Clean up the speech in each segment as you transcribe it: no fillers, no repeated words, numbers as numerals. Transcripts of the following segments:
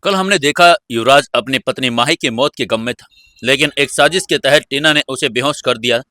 कल हमने देखा युवराज अपनी पत्नी माही की मौत के गम में था, लेकिन एक साजिश के तहत टीना ने उसे बेहोश कर दिया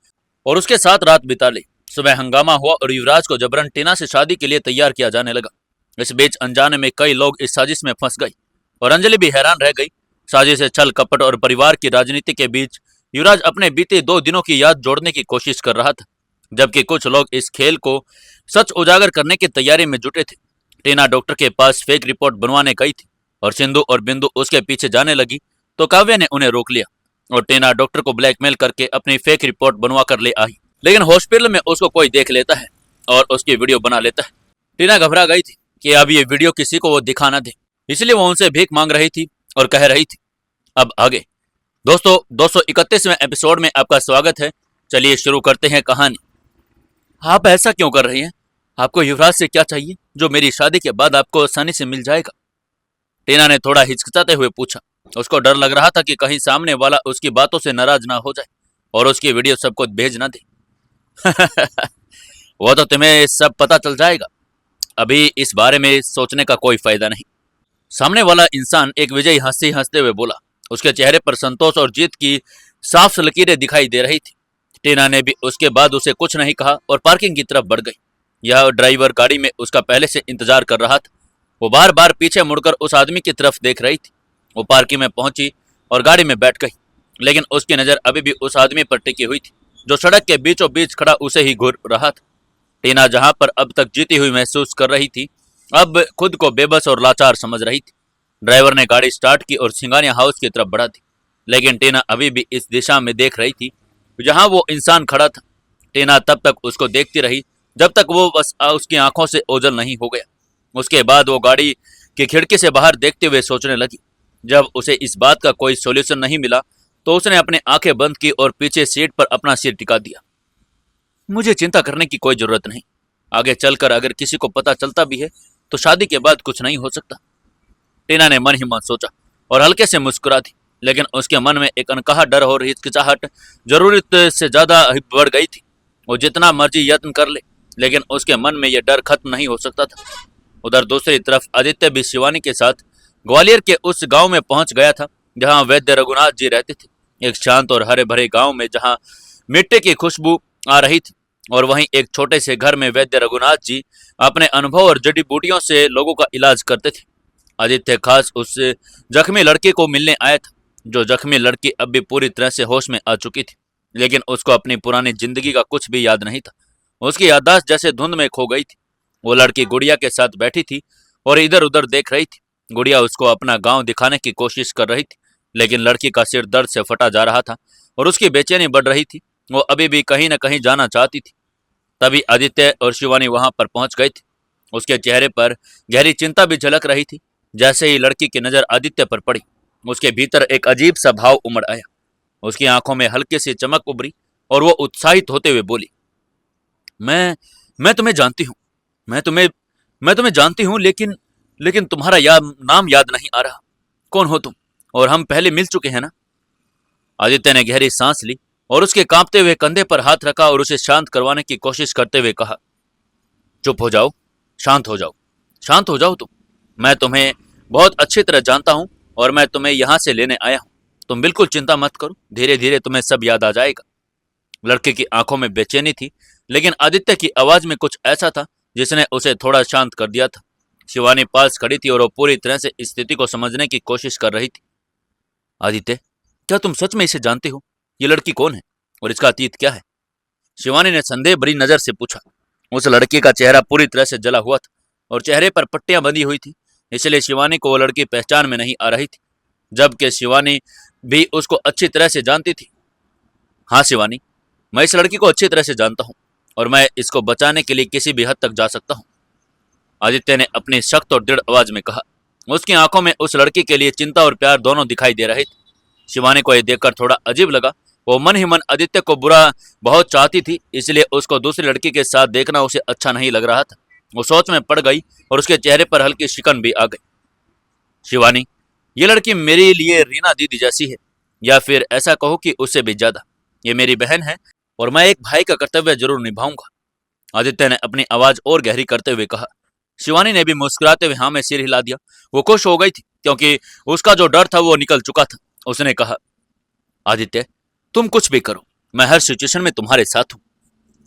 और उसके साथ रात बिता ली। सुबह हंगामा हुआ और युवराज को जबरन टीना से शादी के लिए तैयार किया जाने लगा। इस बीच अनजाने में कई लोग इस साजिश में फंस गई और अंजलि भी हैरान रह गई। साजिश से छल कपट और परिवार की राजनीति के बीच युवराज अपने बीते 2 दिनों की याद जोड़ने की कोशिश कर रहा था, जबकि कुछ लोग इस खेल को सच उजागर करने की तैयारी में जुटे थे। टीना डॉक्टर के पास फेक रिपोर्ट बनवाने गई थी और सिंधु और बिंदु उसके पीछे जाने लगी तो काव्या ने उन्हें रोक लिया और टीना डॉक्टर को ब्लैकमेल करके अपनी फेक रिपोर्ट बनवा कर ले आई। लेकिन हॉस्पिटल में उसको कोई देख लेता है और उसकी वीडियो बना लेता है। टीना घबरा गई थी कि अब ये वीडियो किसी को वो दिखा ना दे, इसलिए वो उनसे भीख मांग रही थी और कह रही थी। अब आगे दोस्तों 231वें एपिसोड में आपका स्वागत है। चलिए शुरू करते हैं कहानी। आप ऐसा क्यों कर रही हैं? आपको युवराज से क्या चाहिए जो मेरी शादी के बाद आपको आसानी से मिल जाएगा? टीना ने थोड़ा हिचकिचाते हुए पूछा। उसको डर लग रहा था कि कहीं सामने वाला उसकी बातों से नाराज ना हो जाए और उसकी वीडियो सबको भेज ना दे। वो तो तुम्हें सब पता चल जाएगा, अभी इस बारे में सोचने का कोई फायदा नहीं। सामने वाला इंसान एक विजयी हंसी हंसते हुए बोला। उसके चेहरे पर संतोष और जीत की साफ लकीरें दिखाई दे रही थी। टीना ने भी उसके बाद उसे कुछ नहीं कहा और पार्किंग की तरफ बढ़ गई। यह ड्राइवर गाड़ी में उसका पहले से इंतजार कर रहा था। वो बार बार पीछे मुड़कर उस आदमी की तरफ देख रही थी। वो पार्किंग में पहुंची और गाड़ी में बैठ गई, लेकिन उसकी नजर अभी भी उस आदमी पर टिकी हुई थी जो सड़क के बीचों बीच खड़ा उसे ही घूर रहा था। टीना जहां पर अब तक जीती हुई महसूस कर रही थी, अब खुद को बेबस और लाचार समझ रही थी। ड्राइवर ने गाड़ी स्टार्ट की और सिंगानिया हाउस की तरफ बढ़ा दी, लेकिन टीना अभी भी इस दिशा में देख रही थी जहां वो इंसान खड़ा था। टीना तब तक उसको देखती रही जब तक वो बस उसकी आंखों से ओझल नहीं हो गया। उसके बाद वो गाड़ी की खिड़की से बाहर देखते हुए सोचने लगी। जब उसे इस बात का कोई सॉल्यूशन नहीं मिला तो उसने अपनी आंखें बंद की और पीछे सीट पर अपना सिर टिका दिया। मुझे चिंता करने की कोई जरूरत नहीं। आगे चलकर अगर किसी को पता चलता भी है तो शादी के बाद कुछ नहीं हो सकता। टीना ने मन ही मन सोचा और हल्के से मुस्कुरा दी, लेकिन उसके मन में एक अनकहा डर और हिचकिचाहट जरूरत से ज्यादा बढ़ गई थी। वो जितना मर्जी यत्न कर ले, लेकिन उसके मन में यह डर खत्म नहीं हो सकता था। उधर दूसरी तरफ आदित्य भी शिवानी के साथ ग्वालियर के उस गांव में पहुंच गया था जहां वैद्य रघुनाथ जी रहते थे। एक शांत और हरे भरे गांव में जहां मिट्टी की खुशबू आ रही थी और वहीं एक छोटे से घर में वैद्य रघुनाथ जी अपने अनुभव और जड़ी बूटियों से लोगों का इलाज करते थे। आदित्य खास उस जख्मी लड़के को मिलने आया था। जो जख्मी लड़की अब भी पूरी तरह से होश में आ चुकी थी, लेकिन उसको अपनी पुरानी जिंदगी का कुछ भी याद नहीं था। उसकी याददाश्त जैसे धुंध में खो गई थी। वो लड़की गुड़िया के साथ बैठी थी और इधर उधर देख रही थी। गुड़िया उसको अपना गांव दिखाने की कोशिश कर रही थी, लेकिन लड़की का सिर दर्द से फटा जा रहा था और उसकी बेचैनी बढ़ रही थी। वो अभी भी कहीं न कहीं जाना चाहती थी। तभी आदित्य और शिवानी वहां पर पहुंच गए थे। उसके चेहरे पर गहरी चिंता भी झलक रही थी। जैसे ही लड़की की नजर आदित्य पर पड़ी, उसके भीतर एक अजीब सा भाव उमड़ आया। उसकी आंखों में हल्की सी चमक उभरी और वो उत्साहित होते हुए बोली, मैं तुम्हें जानती हूँ। मैं तुम्हें जानती हूँ, लेकिन तुम्हारा नाम याद नहीं आ रहा। कौन हो तुम? और हम पहले मिल चुके हैं ना? आदित्य ने गहरी सांस ली और उसके कांपते हुए कंधे पर हाथ रखा और उसे शांत करवाने की कोशिश करते हुए कहा, चुप हो जाओ, शांत हो जाओ, शांत हो जाओ तुम। मैं तुम्हें बहुत अच्छी तरह जानता हूं और मैं तुम्हें यहां से लेने आया हूं। तुम बिल्कुल चिंता मत करो, धीरे धीरे तुम्हें सब याद आ जाएगा। लड़के की आंखों में बेचैनी थी, लेकिन आदित्य की आवाज में कुछ ऐसा था जिसने उसे थोड़ा शांत कर दिया था। शिवानी पास खड़ी थी और वो पूरी तरह से स्थिति को समझने की कोशिश कर रही थी। आदित्य, क्या तुम सच में इसे जानते हो? ये लड़की कौन है और इसका अतीत क्या है? शिवानी ने संदेह भरी नजर से पूछा। उस लड़की का चेहरा पूरी तरह से जला हुआ था और चेहरे पर पट्टियां बंधी हुई थी, इसलिए शिवानी को वो लड़की पहचान में नहीं आ रही थी, जबकि शिवानी भी उसको अच्छी तरह से जानती थी। हाँ शिवानी, मैं इस लड़की को अच्छी तरह से जानता हूँ और मैं इसको बचाने के लिए किसी भी हद तक जा सकता हूँ, आदित्य ने अपनी सख्त और दृढ़ आवाज में कहा। उसकी आंखों में उस लड़की के लिए चिंता और प्यार दोनों दिखाई दे रहे थे। शिवानी को यह देखकर थोड़ा अजीब लगा। वो मन ही मन आदित्य को बुरा बहुत चाहती थी, इसलिए उसको दूसरी लड़की के साथ देखना उसे अच्छा नहीं लग रहा था। वो सोच में पड़ गई और उसके चेहरे पर हल्की शिकन भी आ गई। शिवानी, ये लड़की मेरे लिए रीना दीदी जैसी है, या फिर ऐसा कहो कि उससे भी ज्यादा। ये मेरी बहन है और मैं एक भाई का कर्तव्य जरूर निभाऊंगा, आदित्य ने अपनी आवाज और गहरी करते हुए कहा। शिवानी ने भी मुस्कुराते हुए हाँ में सिर हिला दिया। वो खुश हो गई थी क्योंकि उसका जो डर था वो निकल चुका था। उसने कहा, आदित्य, तुम कुछ भी करो, मैं हर सिचुएशन में तुम्हारे साथ हूँ।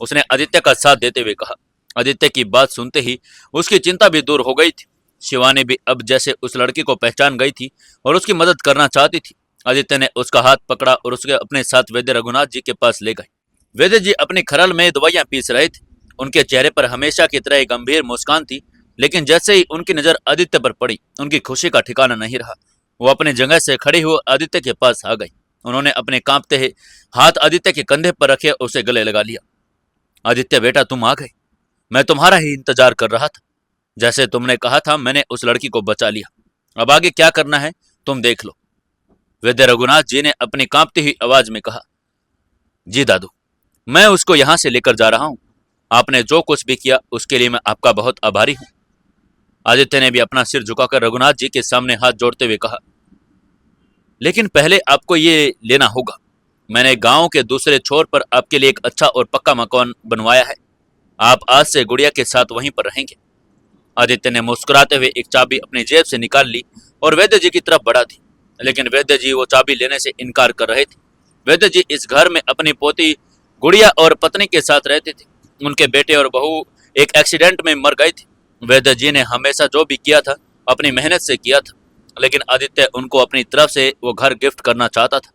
उसने आदित्य का साथ देते हुए कहा। आदित्य की बात सुनते ही उसकी चिंता भी दूर हो गई थी। शिवानी भी अब जैसे उस लड़की को पहचान गई थी और उसकी मदद करना चाहती थी। आदित्य ने उसका हाथ पकड़ा और उसके अपने साथ वैद्य रघुनाथ जी के पास ले गए। वैद्य जी अपनी खरल में दवाइयां पीस रहे थे। उनके चेहरे पर हमेशा की तरह एक गंभीर मुस्कान थी, लेकिन जैसे ही उनकी नजर आदित्य पर पड़ी, उनकी खुशी का ठिकाना नहीं रहा। वो अपनी जगह से खड़ी हुई आदित्य के पास आ गई। उन्होंने अपने कांपते हुए हाथ आदित्य के कंधे पर रखे और उसे गले लगा लिया। आदित्य बेटा, तुम आ गए। मैं तुम्हारा ही इंतजार कर रहा था। जैसे तुमने कहा था, मैंने उस लड़की को बचा लिया। अब आगे क्या करना है तुम देख लो। वैद्य रघुनाथ जी ने अपनी कांपती हुई आवाज में कहा। जी दादू, मैं उसको यहां से लेकर जा रहा हूं। आपने जो कुछ भी किया उसके लिए मैं आपका बहुत आभारी हूं। आदित्य ने भी अपना सिर झुकाकर रघुनाथ जी के सामने हाथ जोड़ते हुए कहा, लेकिन पहले आपको ये लेना होगा। मैंने गांव के दूसरे छोर पर आपके लिए एक अच्छा और पक्का मकान बनवाया है। आप आज से गुड़िया के साथ वहीं पर रहेंगे। आदित्य ने मुस्कुराते हुए एक चाबी अपनी जेब से निकाल ली और वैद्य जी की तरफ बढ़ा दी, लेकिन वैद्य जी वो चाबी लेने से इनकार कर रहे थे। वैद्य जी इस घर में अपनी पोती गुड़िया और पत्नी के साथ रहते थे। उनके बेटे और बहू एक एक्सीडेंट में मर गए थे। वैद्य जी ने हमेशा जो भी किया था अपनी मेहनत से किया था, लेकिन आदित्य उनको अपनी तरफ से वो घर गिफ्ट करना चाहता था।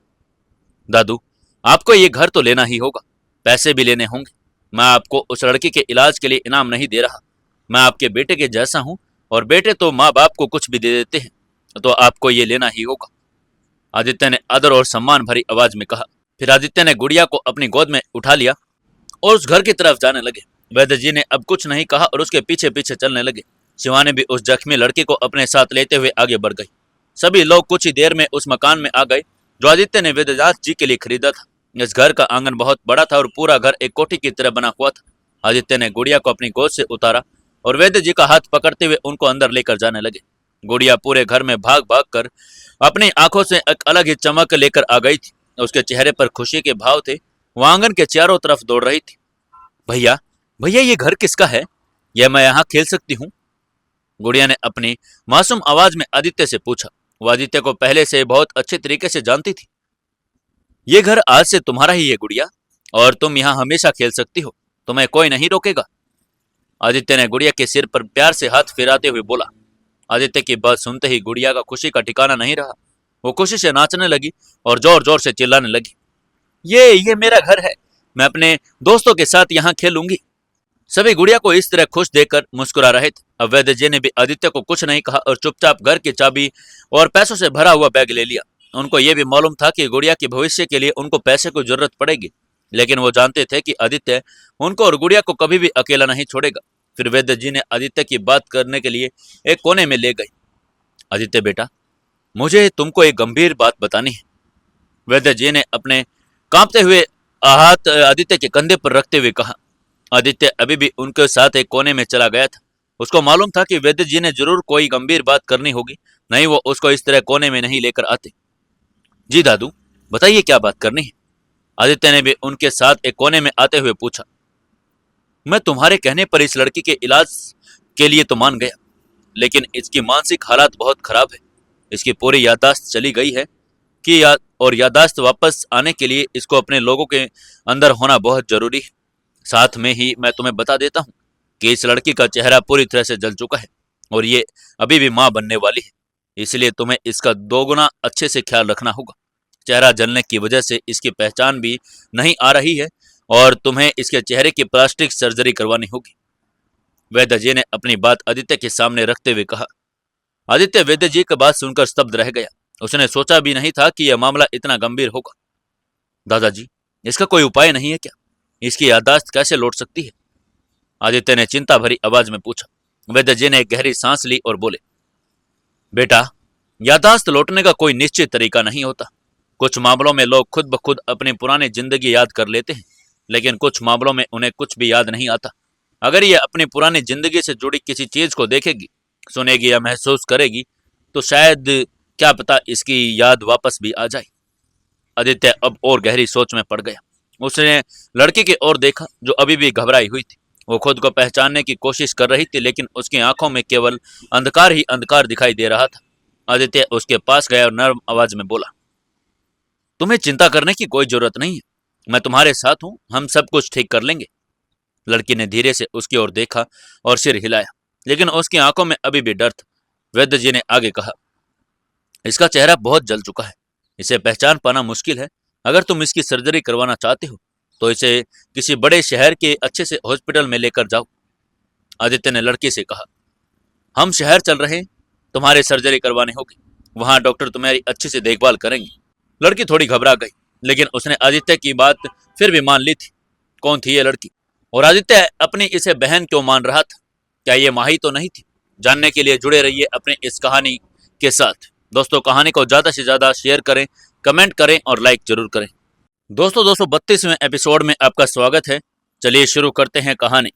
दादू, आपको ये घर तो लेना ही होगा, पैसे भी लेने होंगे। मैं आपको उस लड़की के इलाज के लिए इनाम नहीं दे रहा। मैं आपके बेटे के जैसा हूं और बेटे तो माँ बाप को कुछ भी दे देते हैं, तो आपको ये लेना ही होगा। आदित्य ने आदर और सम्मान भरी आवाज में कहा। फिर आदित्य ने गुड़िया को अपनी गोद में उठा लिया और उस घर की तरफ जाने लगे। वैद्य जी ने अब कुछ नहीं कहा और उसके पीछे पीछे चलने लगे। शिवानी भी उस जख्मी लड़की को अपने साथ लेते हुए आगे बढ़ गई। सभी लोग कुछ ही देर में उस मकान में आ गए जो आदित्य ने वेदव्यास जी के लिए खरीदा था। इस घर का आंगन बहुत बड़ा था और पूरा घर एक कोठी की तरह बना हुआ था। आदित्य ने गुड़िया को अपनी गोद से उतारा और वैद्य जी का हाथ पकड़ते हुए उनको अंदर लेकर जाने लगे। गुड़िया पूरे घर में भाग भाग कर अपनी आंखों से एक अलग ही चमक लेकर आ गई थी। उसके चेहरे पर खुशी के भाव थे। वो आंगन के चारों तरफ दौड़ रही थी। भैया, भैया, ये घर किसका है? यह मैं यहाँ खेल सकती हूँ? गुड़िया ने अपनी मासूम आवाज में आदित्य से पूछा। वो आदित्य को पहले से बहुत अच्छे तरीके से जानती थी। ये घर आज से तुम्हारा ही है गुड़िया, और तुम यहाँ हमेशा खेल सकती हो। तुम्हें कोई नहीं रोकेगा। आदित्य ने गुड़िया के सिर पर प्यार से हाथ फिराते हुए बोला। आदित्य की बात सुनते ही गुड़िया का खुशी का ठिकाना नहीं रहा। वो खुशी से नाचने लगी और जोर जोर से चिल्लाने लगी। ये मेरा घर है। मैं अपने दोस्तों के साथ यहाँ खेलूंगी। सभी गुड़िया को इस तरह खुश देखकर मुस्कुरा रहे थे। अब वैद्य जी ने भी आदित्य को कुछ नहीं कहा और चुपचाप घर की चाबी और पैसों से भरा हुआ बैग ले लिया। उनको यह भी मालूम था कि गुड़िया के भविष्य के लिए उनको पैसे की जरूरत पड़ेगी, लेकिन वो जानते थे कि आदित्य उनको और गुड़िया को कभी भी अकेला नहीं छोड़ेगा। फिर वैद्य जी ने आदित्य की बात करने के लिए एक कोने में ले गए। आदित्य बेटा, मुझे तुमको एक गंभीर बात बतानी है। वैद्य जी ने अपने कांपते हुए हाथ आदित्य के कंधे पर रखते हुए कहा। आदित्य अभी भी उनके साथ एक कोने में चला गया था। उसको मालूम था कि वैद्य जी ने जरूर कोई गंभीर बात करनी होगी, नहीं वो उसको इस तरह कोने में नहीं लेकर आते। जी दादू, बताइए क्या बात करनी है? आदित्य ने भी उनके साथ एक कोने में आते हुए पूछा। मैं तुम्हारे कहने पर इस लड़की के इलाज के लिए तो मान गया, लेकिन इसकी मानसिक हालत बहुत खराब है। इसकी पूरी याददाश्त चली गई है कि और याददाश्त वापस आने के लिए इसको अपने लोगों के अंदर होना बहुत जरूरी है। साथ में ही मैं तुम्हें बता देता हूँ कि इस लड़की का चेहरा पूरी तरह से जल चुका है और ये अभी भी मां बनने वाली है, इसलिए तुम्हें इसका दोगुना अच्छे से ख्याल रखना होगा। चेहरा जलने की वजह से इसकी पहचान भी नहीं आ रही है और तुम्हें इसके चेहरे की प्लास्टिक सर्जरी करवानी होगी। वैद्य जी ने अपनी बात आदित्य के सामने रखते हुए कहा। आदित्य वैद्य जी की बात सुनकर स्तब्ध रह गया। उसने सोचा भी नहीं था कि यह मामला इतना गंभीर होगा। दादाजी, इसका कोई उपाय नहीं है क्या? इसकी याददाश्त कैसे लौट सकती है? आदित्य ने चिंता भरी आवाज में पूछा। वैद्य जी ने एक गहरी सांस ली और बोले, बेटा, याददाश्त लौटने का कोई निश्चित तरीका नहीं होता। कुछ मामलों में लोग खुद ब खुद अपनी पुरानी जिंदगी याद कर लेते हैं, लेकिन कुछ मामलों में उन्हें कुछ भी याद नहीं आता। अगर ये अपनी पुरानी जिंदगी से जुड़ी किसी चीज को देखेगी, सुनेगी या महसूस करेगी, तो शायद क्या पता इसकी याद वापस भी आ जाए। आदित्य अब और गहरी सोच में पड़ गया। उसने लड़की की ओर देखा जो अभी भी घबराई हुई थी। वो खुद को पहचानने की कोशिश कर रही थी, लेकिन उसकी आंखों में केवल अंधकार ही अंधकार दिखाई दे रहा था। आदित्य उसके पास गया और नर्म आवाज में बोला, तुम्हें चिंता करने की कोई जरूरत नहीं है, मैं तुम्हारे साथ हूं, हम सब कुछ ठीक कर लेंगे। लड़की ने धीरे से उसकी ओर देखा और सिर हिलाया, लेकिन उसकी आंखों में अभी भी डर था। वैद्य जी ने आगे कहा, इसका चेहरा बहुत जल चुका है, इसे पहचान पाना मुश्किल है। अगर तुम इसकी सर्जरी करवाना चाहते हो तो इसे किसी बड़े शहर के अच्छे से हॉस्पिटल में लेकर जाओ। आदित्य ने लड़की से कहा, हम शहर चल रहे हैं, तुम्हारी सर्जरी करवानी होगी, वहां डॉक्टर तुम्हारी अच्छे से देखभाल करेंगे। लड़की थोड़ी घबरा गई, लेकिन उसने आदित्य की बात फिर भी मान ली थी। कौन थी ये लड़की, और आदित्य अपनी इसे बहन क्यों मान रहा था? क्या ये माही तो नहीं थी? जानने के लिए जुड़े रहिए अपने इस कहानी के साथ। दोस्तों, कहानी को ज्यादा से ज्यादा शेयर करें, कमेंट करें और लाइक जरूर करें। दोस्तों 232वें एपिसोड में आपका स्वागत है। चलिए शुरू करते हैं कहानी।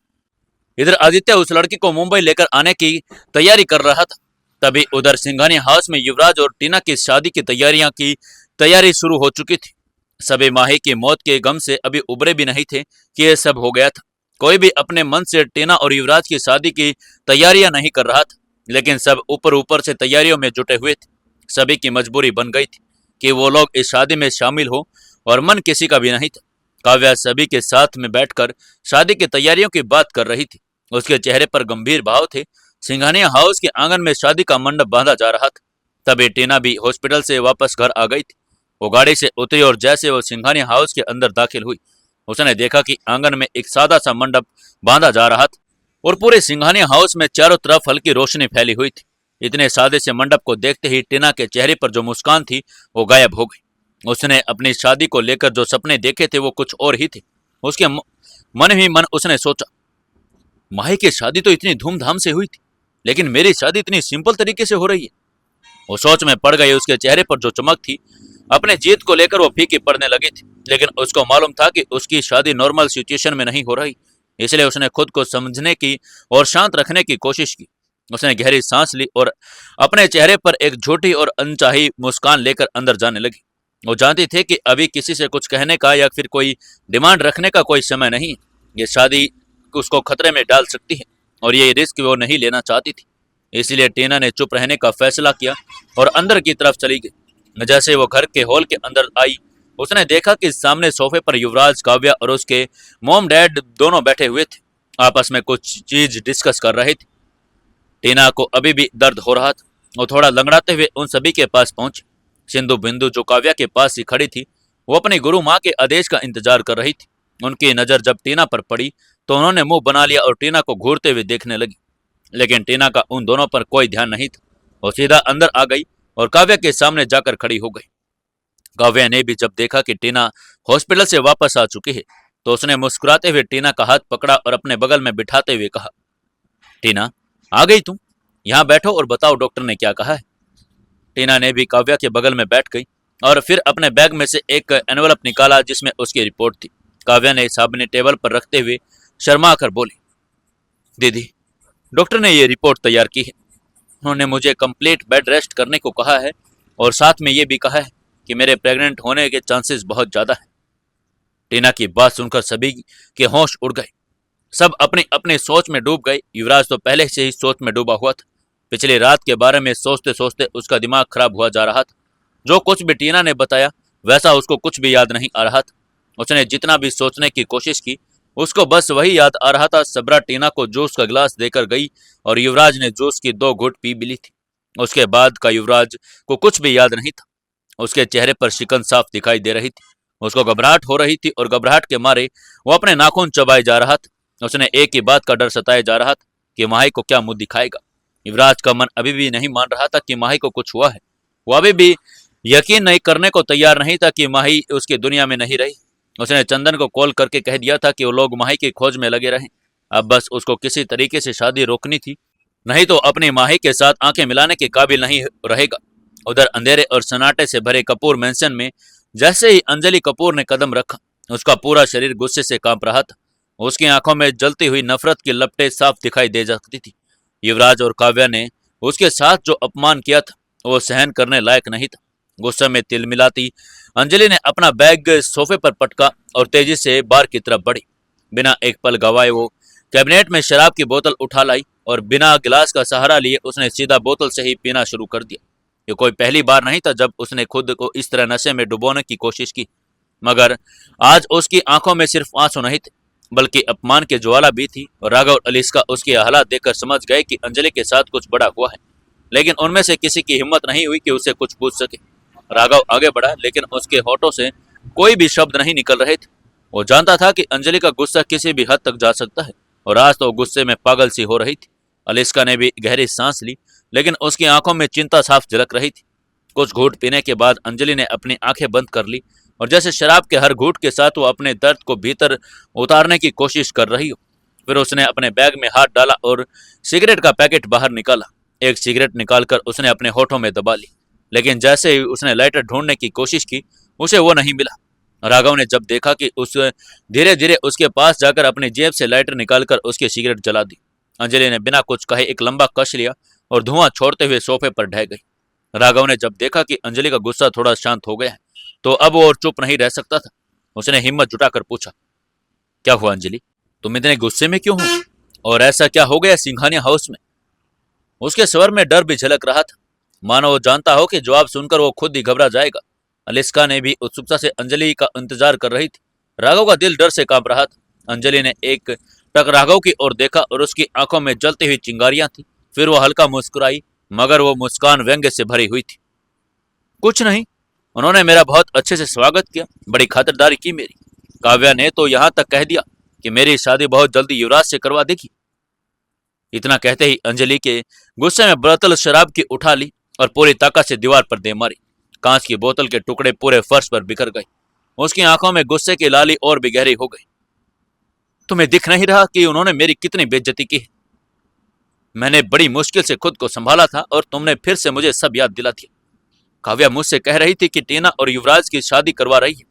इधर आदित्य उस लड़की को मुंबई लेकर आने की तैयारी कर रहा था। तभी उधर सिंघानिया हाउस में युवराज और टीना की शादी की तैयारी शुरू हो चुकी थी। सभी माही की मौत के गम से अभी उबरे भी नहीं थे कि यह सब हो गया था। कोई भी अपने मन से टीना और युवराज की शादी की तैयारियां नहीं कर रहा था, लेकिन सब ऊपर ऊपर से तैयारियों में जुटे हुए थे। सभी की मजबूरी बन गई थी कि वो लोग इस शादी में शामिल हो, और मन किसी का भी नहीं था। काव्या सभी के साथ में बैठकर शादी की तैयारियों की बात कर रही थी। उसके चेहरे पर गंभीर भाव थे। सिंघानिया हाउस के आंगन में शादी का मंडप बांधा जा रहा था। तभी टीना भी हॉस्पिटल से वापस घर आ गई थी। वो गाड़ी से उतरी और जैसे वो सिंघानिया हाउस के अंदर दाखिल हुई, उसने देखा कि आंगन में एक सादा सा मंडप बांधा जा रहा था और पूरे सिंघानिया हाउस में चारों तरफ हल्की रोशनी फैली हुई थी। इतने सादे से मंडप को देखते ही टीना के चेहरे पर जो मुस्कान थी वो गायब हो गई। उसने अपनी शादी को लेकर जो सपने देखे थे वो कुछ और ही थे। उसके मन ही मन उसने सोचा, माही की शादी तो इतनी धूमधाम से हुई थी, लेकिन मेरी शादी इतनी सिंपल तरीके से हो रही है। वो सोच में पड़ गई। उसके चेहरे पर जो चमक थी, अपने जीत को लेकर वो फीकी पड़ने लगी थी। लेकिन उसको मालूम था कि उसकी शादी नॉर्मल सिचुएशन में नहीं हो रही, इसलिए उसने खुद को समझने की और शांत रखने की कोशिश की। उसने गहरी सांस ली और अपने चेहरे पर एक झूठी और अनचाही मुस्कान लेकर अंदर जाने लगी। वो जानती थी कि अभी किसी से कुछ कहने का या फिर कोई डिमांड रखने का कोई समय नहीं है। ये शादी उसको खतरे में डाल सकती है और ये रिस्क वो नहीं लेना चाहती थी। इसलिए टीना ने चुप रहने का फैसला किया और अंदर की तरफ चली गई। जैसे वो घर के हॉल के अंदर आई, उसने देखा कि सामने सोफे पर युवराज, काव्या और उसके मॉम डैड दोनों बैठे हुए थे। आपस में कुछ चीज डिस्कस कर रहे थे। टीना को अभी भी दर्द हो रहा था। वो थोड़ा लंगड़ाते हुए उन सभी के पास पहुंची। सिंधु बिंदु जो काव्या के पास ही खड़ी थी, वो अपनी गुरु माँ के आदेश का इंतजार कर रही थी। उनकी नजर जब टीना पर पड़ी तो उन्होंने मुंह बना लिया और टीना को घूरते हुए देखने लगी। लेकिन टीना का उन दोनों पर कोई ध्यान नहीं था। वो सीधा अंदर आ गई और काव्या के सामने जाकर खड़ी हो गई। काव्या ने भी जब देखा कि टीना हॉस्पिटल से वापस आ चुकी है, तो उसने मुस्कुराते हुए टीना का हाथ पकड़ा और अपने बगल में बिठाते हुए कहा, टीना, आ गई तुम? यहाँ बैठो और बताओ डॉक्टर ने क्या कहा है। टीना ने भी काव्या के बगल में बैठ गई और फिर अपने बैग में से एक एनवलप निकाला जिसमें उसकी रिपोर्ट थी। काव्या ने सामने टेबल पर रखते हुए शर्मा कर बोली, दीदी, डॉक्टर ने ये रिपोर्ट तैयार की है। उन्होंने मुझे कंप्लीट बेड रेस्ट करने को कहा है और साथ में ये भी कहा है कि मेरे प्रेग्नेंट होने के चांसेस बहुत ज्यादा है। टीना की बात सुनकर सभी के होश उड़ गए। सब अपनी अपनी सोच में डूब गए। युवराज तो पहले से ही सोच में डूबा हुआ था। पिछली रात के बारे में सोचते सोचते उसका दिमाग खराब हुआ जा रहा था। जो कुछ भी टीना ने बताया वैसा उसको कुछ भी याद नहीं आ रहा था। उसने जितना भी सोचने की कोशिश की, उसको बस वही याद आ रहा था। सबरा टीना को जूस का गिलास देकर गई और युवराज ने जूस की 2 घूंट पी भी ली थी। उसके बाद का युवराज को कुछ भी याद नहीं था। उसके चेहरे पर शिकन साफ दिखाई दे रही थी। उसको घबराहट हो रही थी और घबराहट के मारे वो अपने नाखून चबाए जा रहा था। उसने एक ही बात का डर सताए जा रहा था कि माही को क्या मुंह दिखाएगा। युवराज का मन अभी भी नहीं मान रहा था कि माही को कुछ हुआ है। वो अभी भी यकीन नहीं करने को तैयार नहीं था कि माही उसकी दुनिया में नहीं रही। उसने चंदन को कॉल करके कह दिया था कि वो लोग माही की खोज में लगे रहें। अब बस उसको किसी तरीके से शादी रोकनी थी, नहीं तो अपनी माही के साथ आंखें मिलाने के काबिल नहीं रहेगा। उधर अंधेरे और सन्नाटे से भरे कपूर मैंशन में जैसे ही अंजलि कपूर ने कदम रखा, उसका पूरा शरीर गुस्से से कांप रहा था। उसकी आंखों में जलती हुई नफरत की लपटें साफ दिखाई दे सकती थी। युवराज और काव्या ने उसके साथ जो अपमान किया था वो सहन करने लायक नहीं था। गुस्से में तिलमिलाती अंजलि ने अपना बैग सोफे पर पटका और तेजी से बार की तरफ बढ़ी। बिना एक पल गवाए वो कैबिनेट में शराब की बोतल उठा लाई और बिना गिलास का सहारा लिए उसने सीधा बोतल से ही पीना शुरू कर दिया। ये कोई पहली बार नहीं था जब उसने खुद को इस तरह नशे में डुबोने की कोशिश की, मगर आज उसकी आंखों में सिर्फ आंसू नहीं थे बल्कि अपमान की ज्वाला भी थी। और राघव और अलिस्का उसके हालात देखकर समझ गए कि अंजलि के साथ कुछ बड़ा हुआ है, लेकिन उनमें से किसी की हिम्मत नहीं हुई कि उसे कुछ पूछ सके। राघव आगे बढ़ा, लेकिन उसके होठों से कोई भी शब्द नहीं निकल रहे थे। वो जानता था कि अंजलि का गुस्सा किसी भी हद तक जा सकता है, और आज तो गुस्से में पागल सी हो रही थी। अलिस्का ने भी गहरी सांस ली, लेकिन उसकी आंखों में चिंता साफ झलक रही थी। कुछ घूंट पीने के बाद अंजलि ने अपनी आंखें बंद कर ली, और जैसे शराब के हर घूंट के साथ वो अपने दर्द को भीतर उतारने की कोशिश कर रही हो। फिर उसने अपने बैग में हाथ डाला और सिगरेट का पैकेट बाहर निकाला। एक सिगरेट निकालकर उसने अपने होठों में दबा ली, लेकिन जैसे ही उसने लाइटर ढूंढने की कोशिश की, उसे वो नहीं मिला। राघव ने जब देखा कि उस धीरे धीरे उसके पास जाकर अपनी जेब से लाइटर निकालकर उसकी सिगरेट जला दी। अंजलि ने बिना कुछ कहे एक लंबा कश लिया और धुआं छोड़ते हुए सोफे पर ढह गई। राघव ने जब देखा कि अंजलि का गुस्सा थोड़ा शांत हो गया है, तो अब वो और चुप नहीं रह सकता था। उसने हिम्मत जुटाकर पूछा, क्या हुआ अंजलि, तुम इतने गुस्से में क्यों हो, और ऐसा क्या हो गया सिंघानिया हाउस में? उसके स्वर में डर भी झलक रहा था, मानो वो जानता हो कि जवाब सुनकर वो खुद ही घबरा जाएगा। अलिस्का ने भी उत्सुकता से अंजलि का इंतजार कर रही थी। राघव का दिल डर से कांप रहा था। अंजलि ने एक टक राघव की ओर देखा और उसकी आंखों में जलती हुई चिंगारियां थी। फिर वो हल्का मुस्कुराई, मगर वो मुस्कान व्यंग्य से भरी हुई थी। कुछ नहीं, उन्होंने मेरा बहुत अच्छे से स्वागत किया, बड़ी खातिरदारी की मेरी। काव्या ने तो यहाँ तक कह दिया कि मेरी शादी बहुत जल्दी युवराज से करवा देगी। इतना कहते ही अंजलि के गुस्से में बोतल शराब की उठा ली और पूरी ताकत से दीवार पर दे मारी। कांच की बोतल के टुकड़े पूरे फर्श पर बिखर गए। उसकी आंखों में गुस्से की लाली और भी गहरी हो गई। तुम्हें दिख नहीं रहा कि उन्होंने मेरी कितनी बेइज्जती की है? मैंने बड़ी मुश्किल से खुद को संभाला था और तुमने फिर से मुझे सब याद दिला दिया। काव्या मुझसे कह रही थी कि टीना और युवराज की शादी करवा रही है,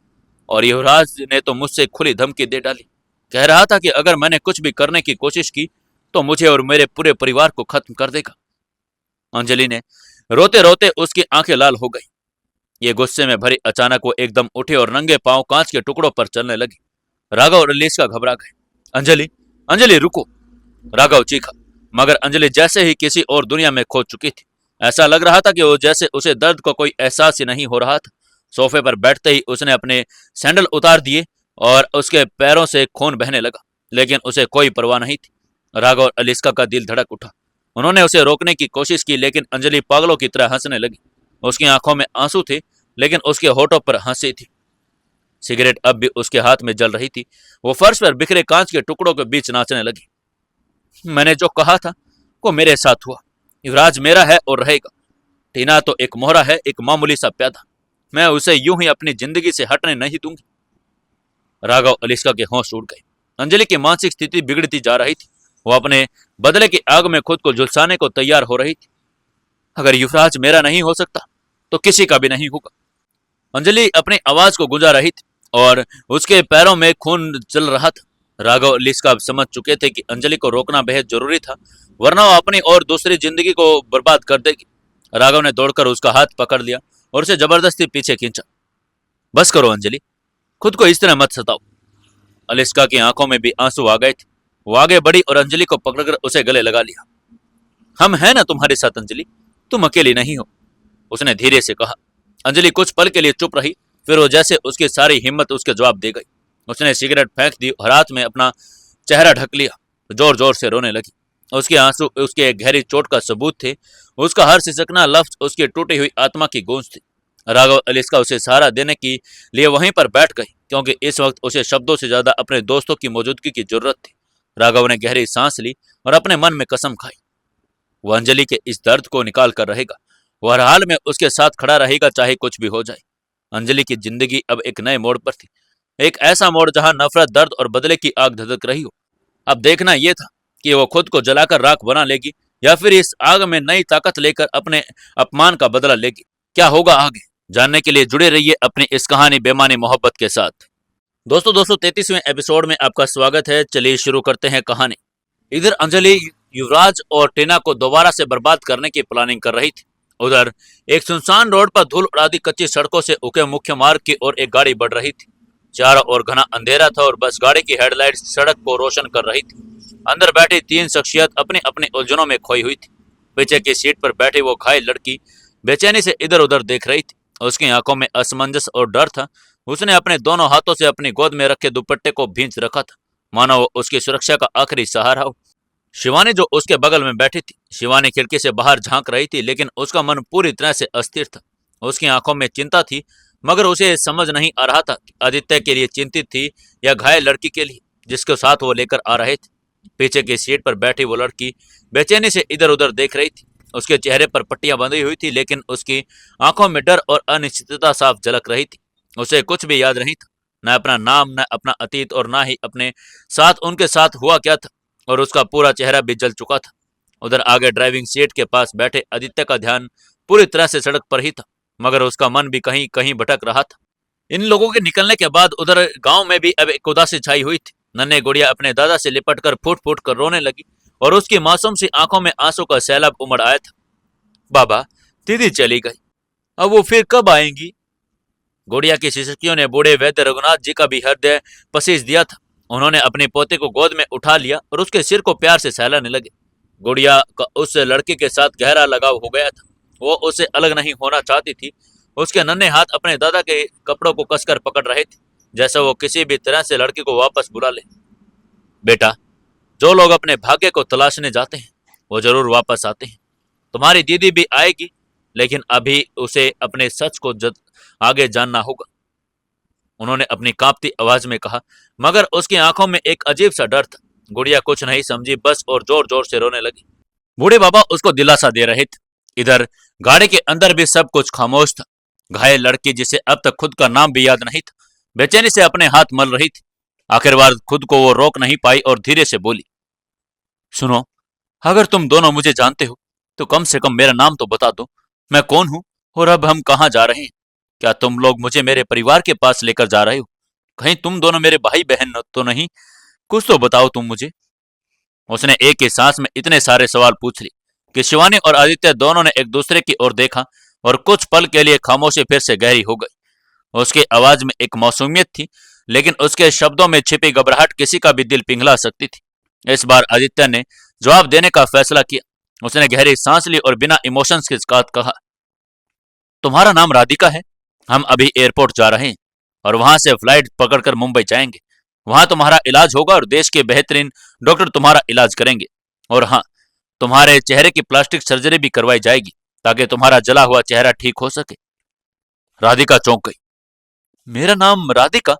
और युवराज ने तो मुझसे खुली धमकी दे डाली। कह रहा था कि अगर मैंने कुछ भी करने की कोशिश की तो मुझे और मेरे पूरे परिवार को खत्म कर देगा। अंजलि ने रोते रोते उसकी आंखें लाल हो गई। ये गुस्से में भरी अचानक वो एकदम उठे और नंगे पांव कांच के टुकड़ों पर चलने लगी। राघव और अलीस्का घबरा गए। अंजलि, अंजलि रुको, राघव चीखा, मगर अंजलि जैसे ही किसी और दुनिया में खो चुकी थी। ऐसा लग रहा था कि वो जैसे उसे दर्द का कोई एहसास ही नहीं हो रहा था। सोफे पर बैठते ही उसने अपने सैंडल उतार दिए और उसके पैरों से खून बहने लगा, लेकिन उसे कोई परवाह नहीं थी। राघव और अलीस्का का दिल धड़क उठा। उन्होंने उसे रोकने की कोशिश की, लेकिन अंजलि पागलों की तरह हंसने लगी। उसकी आंखों में आंसू थे, लेकिन उसके होठों पर हंसी थी। सिगरेट अब भी उसके हाथ में जल रही थी। वो फर्श पर बिखरे कांच के टुकड़ों के बीच नाचने लगी। मैंने जो कहा था वो मेरे साथ हुआ। युवराज मेरा है और रहेगा। टीना तो एक मोहरा है, एक मामूली सा प्यादा। मैं उसे यूं ही अपनी जिंदगी से हटने नहीं दूंगी। राघव अलीस्का के होश उड़ गए। अंजलि की मानसिक स्थिति बिगड़ती जा रही थी। वो अपने बदले की आग में खुद को झुलसाने को तैयार हो रही थी। अगर युवराज मेरा नहीं हो सकता तो किसी का भी नहीं होगा। अंजलि अपनी आवाज को गुंजा रही थी और उसके पैरों में खून चल रहा था। राघव अलीस्का अब समझ चुके थे कि अंजलि को रोकना बेहद जरूरी था, वरना वो अपनी और दूसरी जिंदगी को बर्बाद कर देगी। राघव ने दौड़कर उसका हाथ पकड़ लिया और उसे जबरदस्ती पीछे खींचा। बस करो अंजलि, खुद को इस तरह मत सताओ। अलीस्का की आंखों में भी आंसू आ गए थे। वो आगे बढ़ी और अंजलि को पकड़कर उसे गले लगा लिया। हम हैं ना तुम्हारे साथ अंजलि, तुम अकेली नहीं हो, उसने धीरे से कहा। अंजलि कुछ पल के लिए चुप रही, फिर वो जैसे उसकी सारी हिम्मत उसके जवाब दे गई। उसने सिगरेट फेंक दी और हाथ में अपना चेहरा ढक लिया। जोर जोर से रोने लगी। उसके आंसू उसके एक गहरी चोट का सबूत थे। उसका हर सिसकना लफ्ज उसकी टूटी हुई आत्मा की गूंज थी। राघव अलीस्का उसे सहारा देने के लिए वहीं पर बैठ गई, क्योंकि इस वक्त उसे शब्दों से ज्यादा अपने दोस्तों की मौजूदगी की जरूरत थी। राघव ने गहरी सांस ली और अपने मन में कसम खाई, वो अंजलि के इस दर्द को निकाल कर रहेगा। वो हर हाल में उसके साथ खड़ा रहेगा, चाहे कुछ भी हो जाए। अंजलि की जिंदगी अब एक नए मोड़ पर थी, एक ऐसा मोड़ जहां नफरत, दर्द और बदले की आग धधक रही हो। अब देखना यह था कि वो खुद को जलाकर राख बना लेगी या फिर इस आग में नई ताकत लेकर अपने अपमान का बदला लेगी। क्या होगा आगे, जानने के लिए जुड़े रहिए अपनी इस कहानी बेमानी मोहब्बत के साथ। दोस्तों 233वें एपिसोड में आपका स्वागत है। चलिए शुरू करते हैं कहानी। इधर अंजलि युवराज और टीना को दोबारा से बर्बाद करने की प्लानिंग कर रही थी। उधर एक सुनसान रोड पर धूल उड़ाती कच्ची सड़कों से उके मुख्य मार्ग की ओर एक गाड़ी बढ़ रही थी। चारों ओर घना अंधेरा था और बस गाड़ी की हेडलाइट सड़क को रोशन कर रही थी। अंदर बैठी तीन शख्सियत अपनी अपनी उलझनों में खोई हुई थी। पीछे की सीट पर बैठी वो घायल लड़की बेचैनी से इधर उधर देख रही थी। उसकी आंखों में असमंजस और डर था। उसने अपने दोनों हाथों से अपनी गोद में रखे दुपट्टे को भींच रखा था, मानो वो उसकी सुरक्षा का आखिरी सहारा हो। शिवानी जो उसके बगल में बैठी थी, शिवानी खिड़की से बाहर झांक रही थी, लेकिन उसका मन पूरी तरह से अस्थिर था। उसकी आंखों में चिंता थी, मगर उसे समझ नहीं आ रहा था कि आदित्य के लिए चिंतित थी या घायल लड़की के लिए जिसके साथ वो लेकर आ रहे थे। पीछे की सीट पर बैठी वो लड़की बेचैनी से इधर उधर देख रही थी। उसके चेहरे पर पट्टियां बंधी हुई थी, लेकिन उसकी आंखों में डर और अनिश्चितता साफ झलक रही थी। उसे कुछ भी याद नहीं था, न अपना नाम, न अपना अतीत, और न ही अपने साथ उनके साथ हुआ क्या था। और उसका पूरा चेहरा भी जल चुका था। उधर आगे ड्राइविंग सीट के पास बैठे आदित्य का ध्यान पूरी तरह से सड़क पर ही था, मगर उसका मन भी कहीं कहीं भटक रहा था। इन लोगों के निकलने के बाद उधर गांव में भी अब एक उदासी छाई हुई थी। नन्हे गुड़िया अपने दादा से लिपट कर फूट फूट कर रोने लगी और उसकी मासूम सी आंखों में आंसू का सैलाब उमड़ आया था। बाबा, दीदी चली गई, अब वो फिर कब आएंगी? गुड़िया की शिशुकियों ने बूढ़े वैद्य रघुनाथ जी का भी हृदय पसीज दिया था। उन्होंने अपने पोते को गोद में उठा लिया और उसके सिर को प्यार से सहलाने लगे। गुड़िया का उस लड़के के साथ गहरा लगाव हो गया था। वो उससे अलग नहीं होना चाहती थी। उसके नन्हे हाथ अपने दादा के कपड़ों को कसकर पकड़ रहे थे, जैसे वो किसी भी तरह से लड़के को वापस बुला ले। बेटा, जो लोग अपने भाग्य को तलाशने जाते हैं वो जरूर वापस आते हैं। तुम्हारी दीदी भी आएगी, लेकिन अभी उसे अपने सच को आगे जानना होगा, उन्होंने अपनी कांपती आवाज में कहा, मगर उसकी आंखों में एक अजीब सा डर था। गुड़िया कुछ नहीं समझी, बस और जोर जोर से रोने लगी। बूढ़े बाबा उसको दिलासा दे रहे थे। इधर गाड़ी के अंदर भी सब कुछ खामोश था। घायल लड़की, जिसे अब तक खुद का नाम भी याद नहीं था, बेचैनी से अपने हाथ मल रही थी। आखिरकार खुद को वो रोक नहीं पाई और धीरे से बोली, सुनो, अगर तुम दोनों मुझे जानते हो तो कम से कम मेरा नाम तो बता दो। मैं कौन हूं और अब हम कहाँ जा रहे हैं? क्या तुम लोग मुझे मेरे परिवार के पास लेकर जा रहे हो? कहीं तुम दोनों मेरे भाई बहन तो नहीं? कुछ तो बताओ तुम मुझे। उसने एक ही सांस में इतने सारे सवाल पूछ लिए कि शिवानी और आदित्य दोनों ने एक दूसरे की ओर देखा और कुछ पल के लिए खामोशी फिर से गहरी हो गई। उसकी आवाज में एक मौसूमियत थी, लेकिन उसके शब्दों में छिपी घबराहट किसी का भी दिल पिघला सकती थी। इस बार आदित्य ने जवाब देने का फैसला किया। उसने गहरी सांस ली और बिना इमोशंस के साथ कहा, तुम्हारा नाम राधिका है। हम अभी एयरपोर्ट जा रहे हैं और वहां से फ्लाइट पकड़कर मुंबई जाएंगे। वहां तुम्हारा इलाज होगा और देश के बेहतरीन डॉक्टर तुम्हारा इलाज करेंगे। और हाँ, तुम्हारे चेहरे की प्लास्टिक सर्जरी भी करवाई जाएगी ताकि तुम्हारा जला हुआ चेहरा ठीक हो सके। राधिका चौंक गई। मेरा नाम राधिका?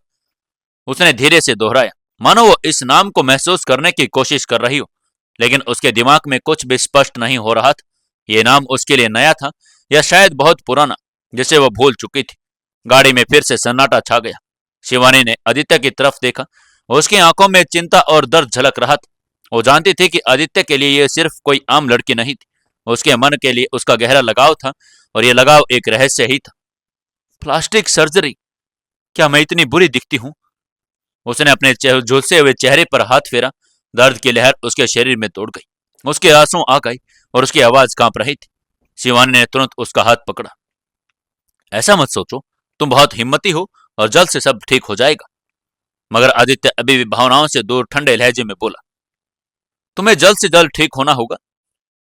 उसने धीरे से दोहराया, मानो वो इस नाम को महसूस करने की कोशिश कर रही हो, लेकिन उसके दिमाग में कुछ भी स्पष्ट नहीं हो रहा था। ये नाम उसके लिए नया था या शायद बहुत पुराना, जिसे वह भूल चुकी थी। गाड़ी में फिर से सन्नाटा छा गया। शिवानी ने आदित्य की तरफ देखा। उसकी आंखों में चिंता और दर्द झलक रहा था। वो जानती थी कि आदित्य के लिए यह सिर्फ कोई आम लड़की नहीं थी। उसके मन के लिए उसका गहरा लगाव था, और यह लगाव एक रहस्य ही था। Plastic surgery? क्या मैं इतनी बुरी दिखती हूं? उसने अपने झुलसे हुए चेहरे पर हाथ फेरा। दर्द की लहर उसके शरीर में तोड़ गई। उसके आंसू आ गई और उसकी आवाज कांप रही थी। शिवानी ने तुरंत उसका हाथ पकड़ा। ऐसा मत सोचो, तुम बहुत हिम्मती हो और जल्द से सब ठीक हो जाएगा। मगर आदित्य अभी भी भावनाओं से दूर ठंडे लहजे में बोला, तुम्हें जल्द से जल्द ठीक होना होगा,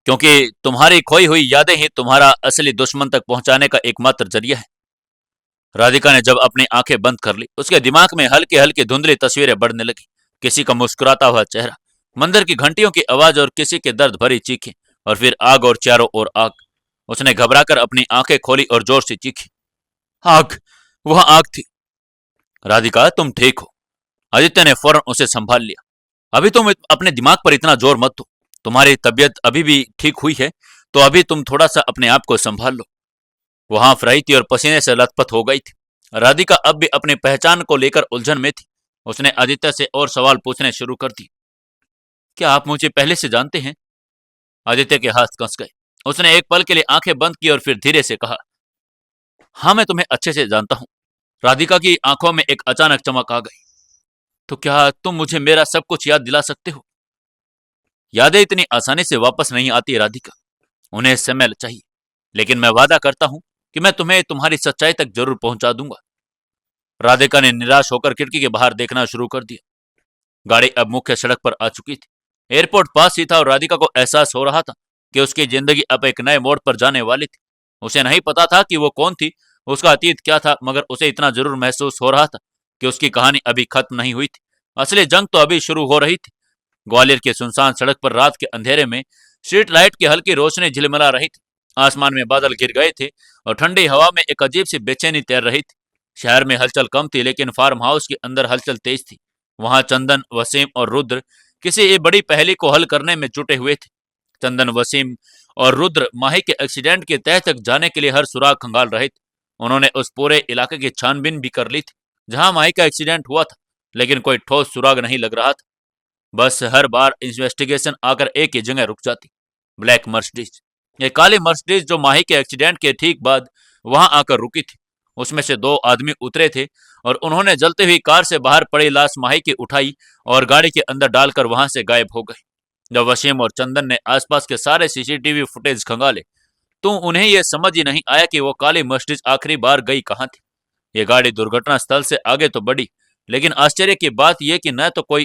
क्योंकि तुम्हारी खोई हुई यादें ही तुम्हारा असली दुश्मन तक पहुंचाने का एकमात्र जरिया है। राधिका ने जब अपनी आंखें बंद कर ली, उसके दिमाग में हल्की हल्की धुंधली तस्वीरें बढ़ने लगी। किसी का मुस्कुराता हुआ चेहरा, मंदिर की घंटियों की आवाज और किसी के दर्द भरी चीखें, और फिर आग और चारों ओर आग। उसने घबराकर अपनी आंखें खोली और जोर से चीखी, आग! वह आग थी। राधिका, तुम ठीक हो। आदित्य ने फौरन उसे संभाल लिया। अभी तुम अपने दिमाग पर इतना जोर मत दो। तुम्हारी तबीयत अभी भी ठीक हुई है, तो अभी तुम थोड़ा सा अपने आप को संभाल लो। वो हाँफ रही थी और पसीने से लथपथ हो गई थी। राधिका अब भी अपनी पहचान को लेकर उलझन में थी। उसने आदित्य से और सवाल पूछने शुरू कर दिए। क्या आप मुझे पहले से जानते हैं? आदित्य के हाथ कस गए। उसने एक पल के लिए आंखें बंद की और फिर धीरे से कहा, हाँ, मैं तुम्हें अच्छे से जानता हूं। राधिका की आंखों में एक अचानक चमक आ गई। तो क्या तुम मुझे मेरा सब कुछ याद दिला सकते हो? यादें इतनी आसानी से वापस नहीं आती राधिका, उन्हें समय चाहिए। लेकिन मैं वादा करता हूं कि मैं तुम्हें तुम्हारी सच्चाई तक जरूर पहुंचा दूंगा। राधिका ने निराश होकर खिड़की के बाहर देखना शुरू कर दिया। गाड़ी अब मुख्य सड़क पर आ चुकी थी। एयरपोर्ट पास ही था और राधिका को एहसास हो रहा था कि उसकी जिंदगी अब एक नए मोड़ पर जाने वाली थी। उसे नहीं पता था कि वो कौन थी, उसका अतीत क्या था, मगर उसे इतना जरूर महसूस हो रहा था कि उसकी कहानी अभी खत्म नहीं हुई थी। असली जंग तो अभी शुरू हो रही थी। ग्वालियर के सुनसान सड़क पर रात के अंधेरे में स्ट्रीट लाइट की हल्की रोशनी झिलमिला रही थी। आसमान में बादल घिर गए थे और ठंडी हवा में एक अजीब सी बेचैनी तैर रही थी। शहर में हलचल कम थी, लेकिन फार्म हाउस के अंदर हलचल तेज थी। वहां चंदन, वसीम और रुद्र किसी एक बड़ी पहेली को हल करने में जुटे हुए थे। चंदन, वसीम और रुद्र माही के एक्सीडेंट के तह तक जाने के लिए हर सुराग खंगाल रहे थे। उन्होंने उस पूरे इलाके की छानबीन भी कर ली थी जहां माही का एक्सीडेंट हुआ था, लेकिन कोई ठोस सुराग नहीं लग रहा था। बस हर बार इन्वेस्टिगेशन आकर एक ही जगह रुक जाती, ब्लैक मर्सिडीज। ये काली मर्सिडीज जो माही के एक्सीडेंट के ठीक बाद वहां आकर रुकी थी। उसमें से दो आदमी उतरे थे और उन्होंने जलती हुई कार से बाहर पड़ी लाश माही की उठाई और गाड़ी के अंदर डालकर वहां से गायब हो गए। जब वसीम और चंदन ने आसपास के सारे सीसीटीवी फुटेज खंगाले तो उन्हें यह समझ ही नहीं आया कि वो काली मर्सिडीज आखिरी बार गई कहां थी। ये गाड़ी दुर्घटना स्थल से आगे तो बढ़ी, लेकिन आश्चर्य की बात यह कि न तो कोई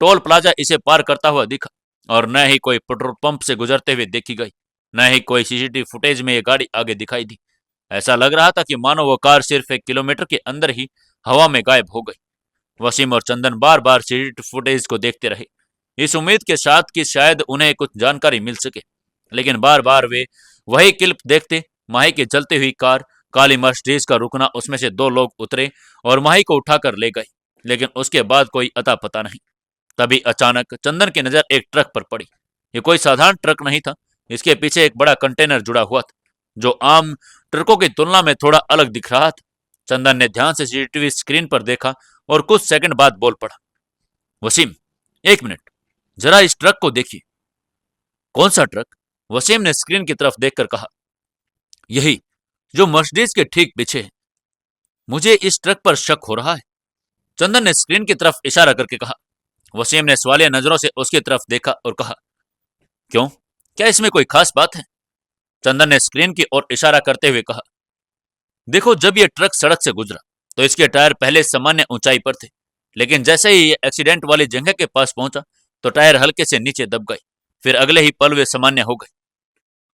टोल प्लाजा इसे पार करता हुआ दिखा और न ही कोई पेट्रोल पंप से गुजरते हुए देखी गई, न ही कोई सीसीटीवी फुटेज में ये गाड़ी आगे दिखाई दी। ऐसा लग रहा था कि मानो वो कार सिर्फ 1 किलोमीटर के अंदर ही हवा में गायब हो गई। वसीम और चंदन बार बार सीसीटीवी फुटेज को देखते रहे, इस उम्मीद के साथ कि शायद उन्हें कुछ जानकारी मिल सके, लेकिन बार बार वे वही क्लिप देखते, माही की जलती हुई कार, काली मर्सिडीज का रुकना, उसमें से दो लोग उतरे और माही को उठाकर ले गए, लेकिन उसके बाद कोई अता पता नहीं। तभी अचानक चंदन की नजर एक ट्रक पर पड़ी। ये कोई साधारण ट्रक नहीं था, इसके पीछे एक बड़ा कंटेनर जुड़ा हुआ था जो आम ट्रकों की तुलना में थोड़ा अलग दिख रहा था। चंदन ने ध्यान से सीसीटीवी स्क्रीन पर देखा और कुछ सेकंड बाद बोल पड़ा, वसीम, एक मिनट, जरा इस ट्रक को देखिए। कौन सा ट्रक? वसीम ने स्क्रीन की तरफ देखकर कहा, यही जो मर्सिडीज के ठीक पीछे है। मुझे इस ट्रक पर शक हो रहा है। चंदन ने स्क्रीन की तरफ इशारा करके कहा। वसीम ने सवालिया नजरों से उसकी तरफ देखा और कहा, क्यों, क्या इसमें कोई खास बात है? चंदन ने स्क्रीन की ओर इशारा करते हुए कहा, देखो, जब यह ट्रक सड़क से गुजरा तो इसके टायर पहले सामान्य ऊंचाई पर थे, लेकिन जैसे ही ये एक्सीडेंट वाली जगह के पास पहुंचा तो टायर हल्के से नीचे दब गए, फिर अगले ही पल वे सामान्य हो गए।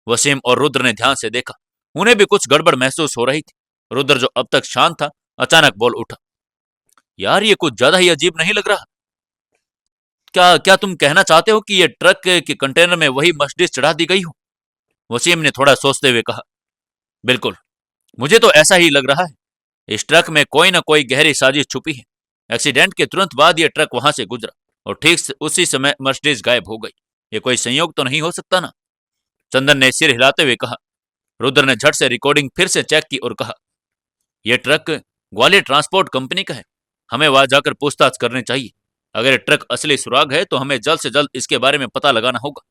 वसीम और रुद्र ने ध्यान से देखा, उन्हें भी कुछ गड़बड़ महसूस हो रही थी। रुद्र, जो अब तक शांत था, अचानक बोल उठा, यार ये कुछ ज्यादा ही अजीब नहीं लग रहा? क्या क्या तुम कहना चाहते हो कि ये ट्रक के कंटेनर में वही मर्सिडीज चढ़ा दी गई हो? वसीम ने थोड़ा सोचते हुए कहा, बिल्कुल, मुझे तो ऐसा ही लग रहा है। इस ट्रक में कोई ना कोई गहरी साजिश छुपी है। एक्सीडेंट के तुरंत बाद यह ट्रक वहां से गुजरा और ठीक उसी समय मर्सिडीज गायब हो गई। ये कोई संयोग तो नहीं हो सकता ना? चंदन ने सिर हिलाते हुए कहा। रुद्र ने झट से रिकॉर्डिंग फिर से चेक की और कहा, यह ट्रक ग्वालियर ट्रांसपोर्ट कंपनी का है। हमें वहां जाकर पूछताछ करनी चाहिए। अगर ये ट्रक असली सुराग है तो हमें जल्द से जल्द इसके बारे में पता लगाना होगा।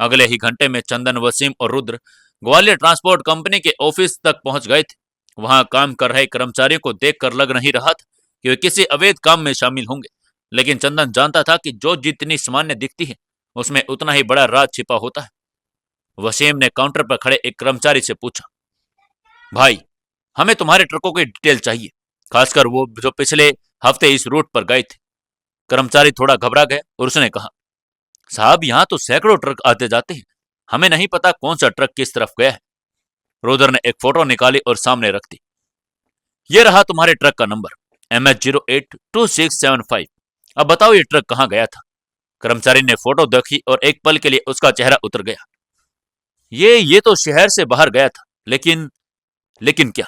अगले ही घंटे में चंदन, वसीम और रुद्र ग्वालियर ट्रांसपोर्ट कंपनी के ऑफिस तक पहुंच गए थे। वहां काम कर रहे कर्मचारियों को देखकर लग नहीं रहा था कि वे किसी अवैध काम में शामिल होंगे, लेकिन चंदन जानता था कि जो जितनी सामान्य दिखती है उसमें उतना ही बड़ा राज छिपा होता है। वसीम ने काउंटर पर खड़े एक कर्मचारी से पूछा, भाई, हमें तुम्हारे ट्रकों की डिटेल चाहिए, खासकर वो जो पिछले हफ्ते इस रूट पर गए थे। कर्मचारी थोड़ा घबरा गया और उसने कहा, साहब, यहाँ तो सैकड़ों ट्रक आते जाते हैं, हमें नहीं पता कौन सा ट्रक किस तरफ गया है। रुद्र ने एक फोटो निकाली और सामने रख दी। ये रहा तुम्हारे ट्रक का नंबर, MH082675। अब बताओ ये ट्रक कहाँ गया था? कर्मचारी ने फोटो देखी और एक पल के लिए उसका चेहरा उतर गया। ये तो शहर से बाहर गया था, लेकिन क्या?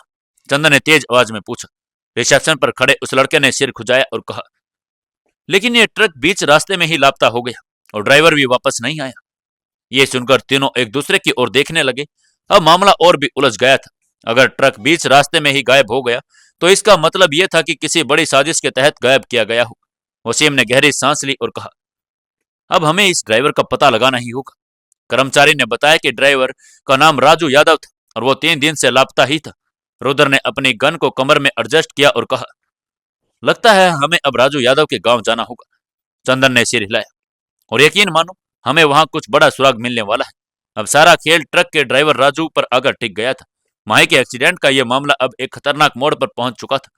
चंदन ने तेज आवाज में पूछा। रिसेप्शन पर खड़े उस लड़के ने सिर खुजाया और कहा, लेकिन ये ट्रक बीच रास्ते में ही लापता हो गया और ड्राइवर भी वापस नहीं आया। ये सुनकर तीनों एक दूसरे की ओर देखने लगे। अब मामला और भी उलझ गया था। अगर ट्रक बीच रास्ते में ही गायब हो गया तो इसका मतलब यह था कि किसी बड़ी साजिश के तहत गायब किया गया हो। वसीम ने गहरी सांस ली और कहा, अब हमें इस ड्राइवर का पता लगाना ही होगा। कर्मचारी ने बताया कि ड्राइवर का नाम राजू यादव था और वो 3 दिन से लापता ही था। रुद्र ने अपनी गन को कमर में एडजस्ट किया और कहा, लगता है हमें अब राजू यादव के गांव जाना होगा। चंदन ने सिर हिलाया, और यकीन मानो, हमें वहां कुछ बड़ा सुराग मिलने वाला है। अब सारा खेल ट्रक के ड्राइवर राजू पर आकर टिक गया था। माही के एक्सीडेंट का यह मामला अब एक खतरनाक मोड़ पर पहुंच चुका था।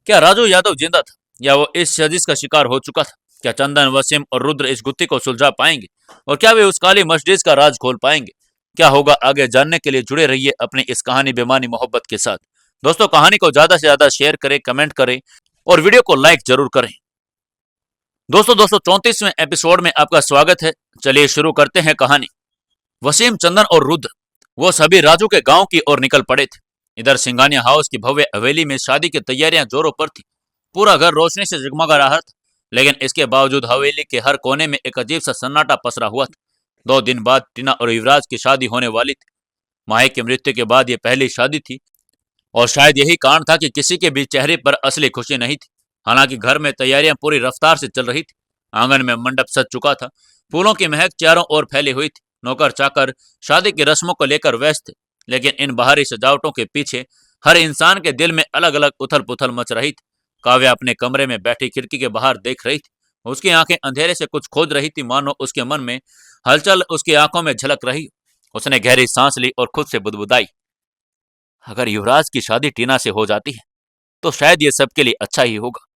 क्या राजू यादव जिंदा था या वो इस साजिश का शिकार हो चुका था? क्या चंदन, वसीम और रुद्र इस गुत्थी को सुलझा पाएंगे और क्या वे उस काली मर्सिडीज का राज खोल पाएंगे? क्या होगा आगे जानने के लिए जुड़े रहिए अपनी इस कहानी बेमानी मोहब्बत के साथ। दोस्तों, कहानी को ज्यादा से ज्यादा शेयर करें, कमेंट करें और वीडियो को लाइक जरूर करें। दोस्तों 234वें एपिसोड में आपका स्वागत है। चलिए शुरू करते हैं कहानी। वसीम, चंदन और रुद्र वो सभी राजू के गांव की ओर निकल पड़े थे। इधर सिंघानिया हाउस की भव्य हवेली में शादी की तैयारियां जोरों पर थी। पूरा घर रोशनी से जगमगा रहा था, लेकिन इसके बावजूद हवेली के हर कोने में एक अजीब सा सन्नाटा पसरा हुआ था। 2 दिन बाद टीना और युवराज की शादी होने वाली थी। माही की मृत्यु के बाद ये पहली शादी थी और शायद यही कारण था कि किसी के भी चेहरे पर असली खुशी नहीं थी। हालांकि घर में तैयारियां पूरी रफ्तार से चल रही थी। आंगन में मंडप सज चुका था, फूलों की महक चारों ओर फैली हुई थी। नौकर चाकर शादी की रस्मों को लेकर व्यस्त थे, लेकिन इन बाहरी सजावटों के पीछे हर इंसान के दिल में अलग अलग उथल पुथल मच रही थी। काव्या अपने कमरे में बैठी खिड़की के बाहर देख रही थी। उसकी आंखें अंधेरे से कुछ खोज रही थी, मानो उसके मन में हलचल उसकी आंखों में झलक रही। उसने गहरी सांस ली और खुद से बुदबुदाई, अगर युवराज की शादी टीना से हो जाती है तो शायद ये सबके लिए अच्छा ही होगा।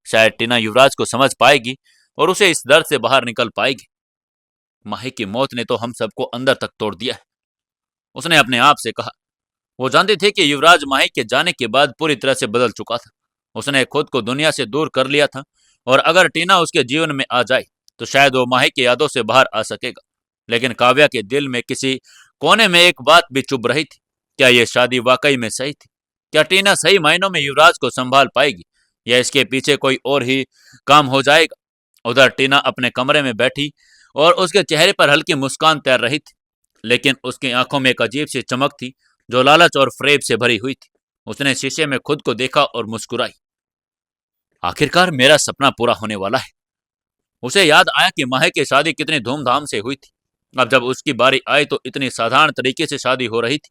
शायद टीना युवराज को समझ पाएगी और उसे इस दर्द से बाहर निकल पाएगी। माही की मौत ने तो हम सबको अंदर तक तोड़ दिया है, उसने अपने आप से कहा। वो जानती थी कि युवराज माही के जाने के बाद पूरी तरह से बदल चुका था। उसने खुद को दुनिया से दूर कर लिया था और अगर टीना उसके जीवन में आ जाए तो शायद वो माही की यादों से बाहर आ सकेगा। लेकिन काव्या के दिल में किसी कोने में एक बात भी चुभ रही थी, क्या ये शादी वाकई में सही थी? क्या टीना सही मायनों में युवराज को संभाल पाएगी या इसके पीछे कोई और ही काम हो जाएगा? उधर टीना अपने कमरे में बैठी और उसके चेहरे पर हल्की मुस्कान तैर रही थी, लेकिन उसकी आंखों में एक अजीब सी चमक थी जो लालच और फ्रेब से भरी हुई थी। उसने शीशे में खुद को देखा और मुस्कुराई। आखिरकार मेरा सपना पूरा होने वाला है। उसे याद आया कि माही की शादी कितनी धूमधाम से हुई थी। अब जब उसकी बारी आई तो इतनी साधारण तरीके से शादी हो रही थी।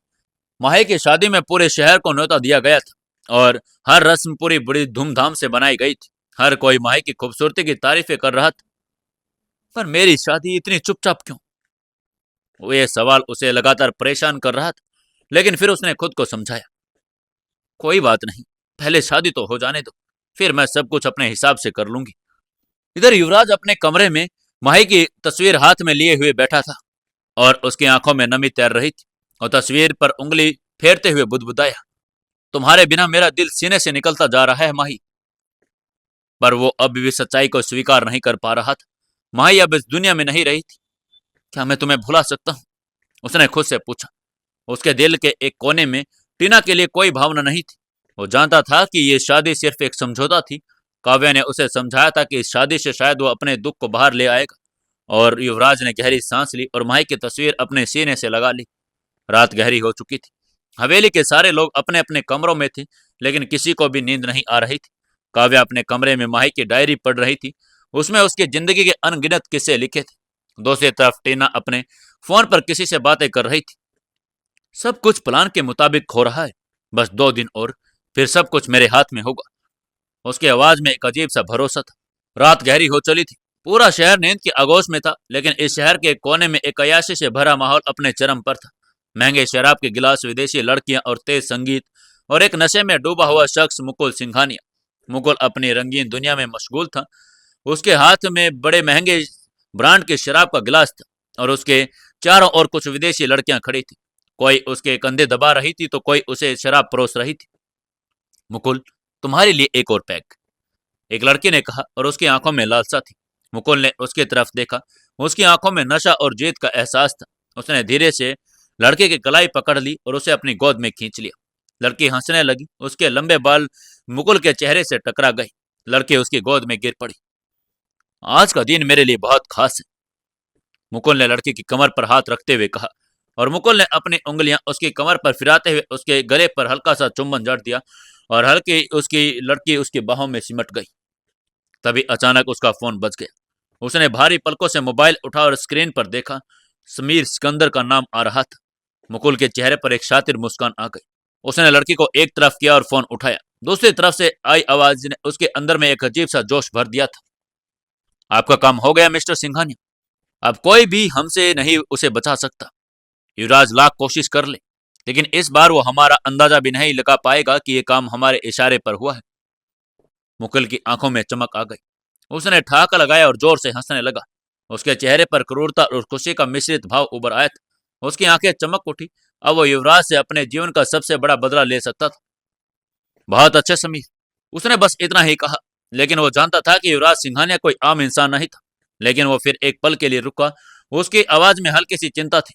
माही की शादी में पूरे शहर को न्योता दिया गया था और हर रस्म पूरी बड़ी धूमधाम से बनाई गई थी। हर कोई माही की खूबसूरती की तारीफें कर रहा था, पर मेरी शादी इतनी चुपचाप क्यों? वो ये सवाल उसे लगातार परेशान कर रहा था, लेकिन फिर उसने खुद को समझाया, कोई बात नहीं, पहले शादी तो हो जाने दो, फिर मैं सब कुछ अपने हिसाब से कर लूंगी। इधर युवराज अपने कमरे में माही की तस्वीर हाथ में लिए हुए बैठा था और उसकी आंखों में नमी तैर रही थी और तस्वीर पर उंगली फेरते हुए बुदबुदाया, तुम्हारे बिना मेरा दिल सीने से निकलता जा रहा है माही। पर वो अब भी सच्चाई को स्वीकार नहीं कर पा रहा था। माही अब इस दुनिया में नहीं रही थी। क्या मैं तुम्हें भुला सकता हूँ? उसने खुद से पूछा। उसके दिल के एक कोने में टीना के लिए कोई भावना नहीं थी। वो जानता था कि ये शादी सिर्फ एक समझौता थी। काव्या ने उसे समझाया था कि इस शादी से शायद वो अपने दुख को बाहर ले आएगा। और युवराज ने गहरी सांस ली और माही की तस्वीर अपने सीने से लगा ली। रात गहरी हो चुकी थी। हवेली के सारे लोग अपने अपने कमरों में थे, लेकिन किसी को भी नींद नहीं आ रही थी। काव्या अपने कमरे में माही की डायरी पढ़ रही थी। उसमें उसकी जिंदगी के अनगिनत किस्से लिखे थे। दूसरी तरफ टीना अपने फोन पर किसी से बातें कर रही थी। सब कुछ प्लान के मुताबिक हो रहा है, बस 2 दिन और फिर सब कुछ मेरे हाथ में होगा। उसकी आवाज में एक अजीब सा भरोसा था। रात गहरी हो चली थी। पूरा शहर नींद की आगोश में था, लेकिन इस शहर के कोने में एक अय्याशी से भरा माहौल अपने चरम पर था। महंगे शराब के गिलास, विदेशी लड़कियां और तेज संगीत और एक नशे में डूबा हुआ शख्स मुकुल सिंघानिया। मुकुल अपनी रंगीन दुनिया में मशगूल था। उसके हाथ में बड़े महंगे ब्रांड के शराब का गिलास था और उसके चारों ओर कुछ विदेशी लड़कियां खड़ी थी। कोई उसके कंधे दबा रही थी तो कोई उसे शराब परोस रही थी। मुकुल, तुम्हारे लिए एक और पैक, एक लड़की ने कहा और उसकी आंखों में लालसा थी। मुकुल ने उसकी तरफ देखा। उसकी आंखों में नशा और जीत का एहसास था। उसने धीरे से लड़के की कलाई पकड़ ली और उसे अपनी गोद में खींच लिया। लड़की हंसने लगी। उसके लंबे बाल मुकुल के चेहरे से टकरा गए। लड़की उसकी गोद में गिर पड़ी। आज का दिन मेरे लिए बहुत खास है, मुकुल ने लड़की की कमर पर हाथ रखते हुए कहा। और मुकुल ने अपनी उंगलियां उसकी कमर पर फिराते हुए उसके गले पर हल्का सा चुंबन जड़ दिया और हल्की उसकी लड़की उसकी बाहों में सिमट गई। तभी अचानक उसका फोन बज गया। उसने भारी पलकों से मोबाइल उठा और स्क्रीन पर देखा। समीर सिकंदर का नाम आ रहा था। मुकुल के चेहरे पर एक शातिर मुस्कान आ गई। उसने लड़की को एक तरफ किया और फोन उठाया। दूसरी तरफ से आई आवाज ने उसके अंदर में एक अजीब सा जोश भर दिया था। आपका काम हो गया मिस्टर सिंघानिया। अब कोई भी हमसे नहीं उसे बचा सकता। युवराज लाख कोशिश कर ले, लेकिन इस बार वो हमारा अंदाजा भी नहीं लगा पाएगा कि ये काम हमारे इशारे पर हुआ है। मुकुल की आंखों में चमक आ गई। उसने ठहाका लगाया और जोर से हंसने लगा। उसके चेहरे पर क्रूरता और खुशी का मिश्रित भाव उभर आया था उसकी आंखें चमक उठी। अब वो युवराज से अपने जीवन का सबसे बड़ा बदला ले सकता था। बहुत अच्छे समीर, उसने बस इतना ही कहा। लेकिन वो जानता था कि युवराज सिंघानिया कोई आम इंसान नहीं था। लेकिन वो फिर एक पल के लिए रुका। उसकी आवाज में हल्की सी चिंता थी।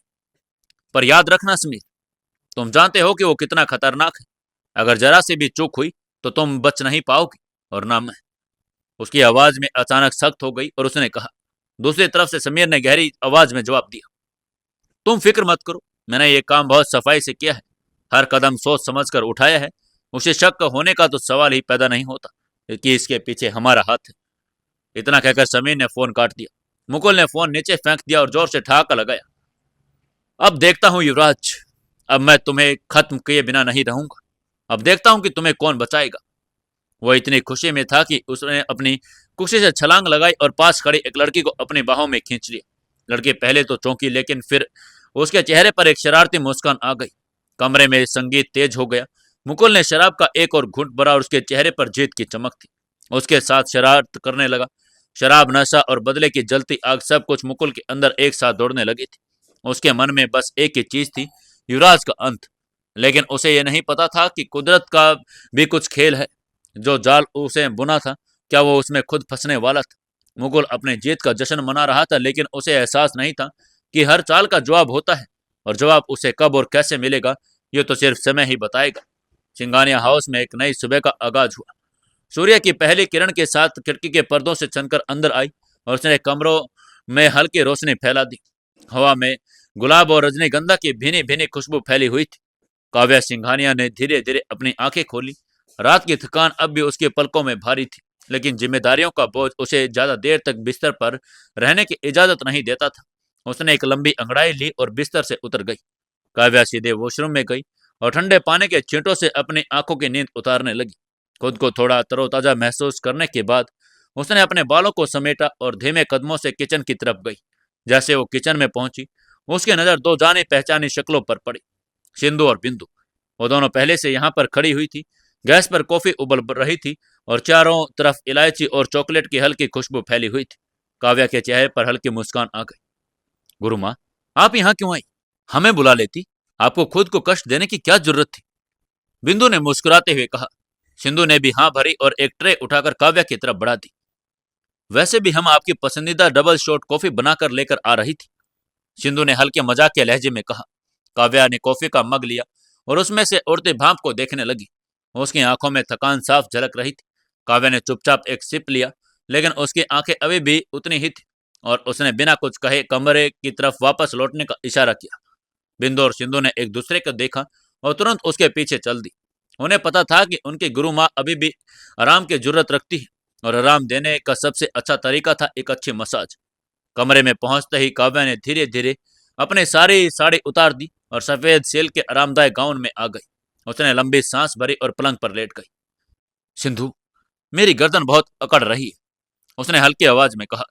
पर याद रखना समीर, तुम जानते हो कि वो कितना खतरनाक है। अगर जरा सी भी चूक हुई तो तुम बच नहीं पाओगी, और ना मैं। उसकी आवाज में अचानक सख्त हो गई और उसने कहा। दूसरी तरफ से समीर ने गहरी आवाज में जवाब दिया, तुम फिक्र मत करो, मैंने ये काम बहुत सफाई से किया है। हर कदम सोच समझ कर उठाया है। उसे शक होने का तो सवाल ही पैदा नहीं होता कि इसके पीछे हमारा हाथ है। इतना कहकर समीर ने फोन काट दिया। मुकुल ने फोन नीचे फेंक दिया और जोर से ठहाका लगाया। अब देखता हूं युवराज, अब मैं तुम्हें खत्म किए बिना नहीं रहूंगा। अब देखता हूं कि तुम्हें कौन बचाएगा। वह इतनी खुशी में था कि उसने अपनी कुर्सी से छलांग लगाई और पास खड़ी एक लड़की को अपनी बाहों में खींच लिया। लड़की पहले तो चौंकी, लेकिन फिर उसके चेहरे पर एक शरारती मुस्कान आ गई। कमरे में संगीत तेज हो गया। मुकुल ने शराब का एक और घूंट भरा और उसके चेहरे पर जीत की चमक थी। उसके साथ शरारत करने लगा। शराब, नशा और बदले की जलती आग, सब कुछ मुकुल के अंदर एक साथ दौड़ने लगी थी। उसके मन में बस एक ही चीज थी, युवराज का अंत। लेकिन उसे यह नहीं पता था कि कुदरत का भी कुछ खेल है। जो जाल उसे बुना था, क्या वो उसमें खुद फंसने वाला था। मुकुल अपने जीत का जश्न मना रहा था, लेकिन उसे एहसास नहीं था कि हर चाल का जवाब होता है, और जवाब उसे कब और कैसे मिलेगा ये तो सिर्फ समय ही बताएगा। सिंघानिया हाउस में एक नई सुबह का आगाज हुआ। सूर्य की पहली किरण के साथ खिड़की के पर्दों से छनकर अंदर आई और उसने कमरों में हल्की रोशनी फैला दी। हवा में गुलाब और रजनीगंधा की भीनी भीनी खुशबू फैली हुई थी। काव्या सिंघानिया ने धीरे धीरे अपनी आंखें खोली। रात की थकान अब भी उसके पलकों में भारी थी, लेकिन जिम्मेदारियों का बोझ उसे ज्यादा देर तक बिस्तर पर रहने की इजाजत नहीं देता था। उसने एक लंबी अंगड़ाई ली और बिस्तर से उतर गई। काव्या सीधे वॉशरूम में गई और ठंडे पानी के छींटों से अपनी आंखों की नींद उतारने लगी। खुद को थोड़ा तरोताजा महसूस करने के बाद उसने अपने बालों को समेटा और धीमे कदमों से किचन की तरफ गई। जैसे वो किचन में पहुंची, उसकी नजर दो जानी पहचानी शक्लों पर पड़ी, सिंधु और बिंदु। वो दोनों पहले से यहाँ पर खड़ी हुई थी। गैस पर कॉफी उबल रही थी और चारों तरफ इलायची और चॉकलेट की हल्की खुशबू फैली हुई थी। काव्या के चेहरे पर हल्की मुस्कान आ गई। गुरु माँ, आप यहाँ क्यों आई? हमें बुला लेती। आपको खुद को कष्ट देने की क्या जरूरत थी? बिंदु ने मुस्कुराते हुए कहा। सिंधु ने भी हाँ भरी और एक ट्रे उठाकर काव्या की तरफ बढ़ा दी। वैसे भी हम आपकी पसंदीदा डबल शॉट कॉफी बनाकर लेकर आ रही थी, सिंधु ने हल्के मजाक के लहजे में कहा। काव्या ने कॉफी का मग लिया और उसमें से उड़ते भाप को देखने लगी। उसकी आंखों में थकान साफ झलक रही थी। काव्या ने चुपचाप एक सिप लिया, लेकिन उसकी आंखें अभी भी उतनी ही थी और उसने बिना कुछ कहे कमरे की तरफ वापस लौटने का इशारा किया। बिंदु और सिंधु ने एक दूसरे को देखा और तुरंत उसके पीछे चल दी। उन्हें पता था कि उनकी गुरु माँ अभी भी आराम की जरूरत रखती है, और आराम देने का सबसे अच्छा तरीका था एक अच्छी मसाज। कमरे में पहुंचते ही काव्या ने धीरे धीरे अपनी सारी साड़ी उतार दी और सफेद सिल्क के आरामदायक गाउन में आ गई। उसने लंबी सांस भरी और पलंग पर लेट गई। सिंधु, मेरी गर्दन बहुत अकड़ रही है, उसने हल्की आवाज में कहा।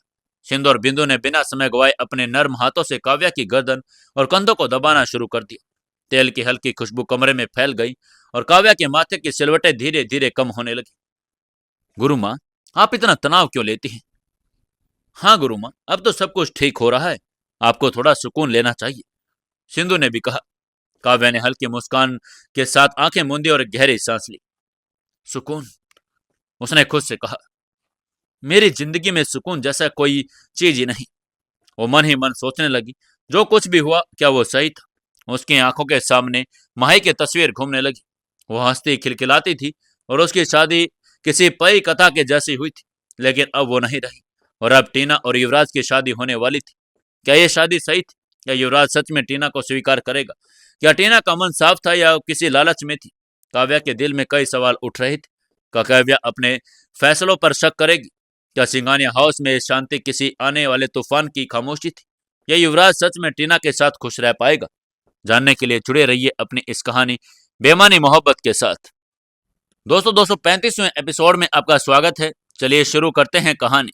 सिंधु और बिंदु ने बिना समय गवाए अपने नर्म हाथों से काव्या की गर्दन और कंधों को दबाना शुरू कर दिया। तेल की हल्की खुशबू कमरे में फैल गई और काव्या के माथे की सिलवटें धीरे धीरे कम होने लगी। गुरु माँ, आप इतना तनाव क्यों लेती हैं? हाँ गुरु माँ, अब तो सब कुछ ठीक हो रहा है, आपको थोड़ा सुकून लेना चाहिए, सिंधु ने भी कहा। काव्या ने हल्की मुस्कान के साथ आंखें मूंदी और एक गहरी सांस ली। सुकून, उसने खुद से कहा। मेरी जिंदगी में सुकून जैसा कोई चीज ही नहीं। वो मन ही मन सोचने लगी, जो कुछ भी हुआ क्या वो सही था? उसकी आंखों के सामने माही की तस्वीर घूमने लगी। वो हंसती खिलखिलाती थी और उसकी शादी किसी परी कथा के जैसी हुई थी, लेकिन अब वो नहीं रही। और अब टीना और युवराज की शादी होने वाली थी। क्या ये शादी सही थी? क्या युवराज सच में टीना को स्वीकार करेगा? क्या टीना का मन साफ था या किसी लालच में थी? काव्या के दिल में कई सवाल उठ रहे थे। क्या काव्या अपने फैसलों पर शक करेगी? क्या सिंघानिया हाउस में शांति किसी आने वाले तूफान की खामोशी थी? या युवराज सच में टीना के साथ खुश रह पाएगा? जानने के लिए जुड़े रहिए अपनी इस कहानी बेमानी मोहब्बत के साथ। दोस्तों, 235वें एपिसोड में आपका स्वागत है। चलिए शुरू करते हैं कहानी।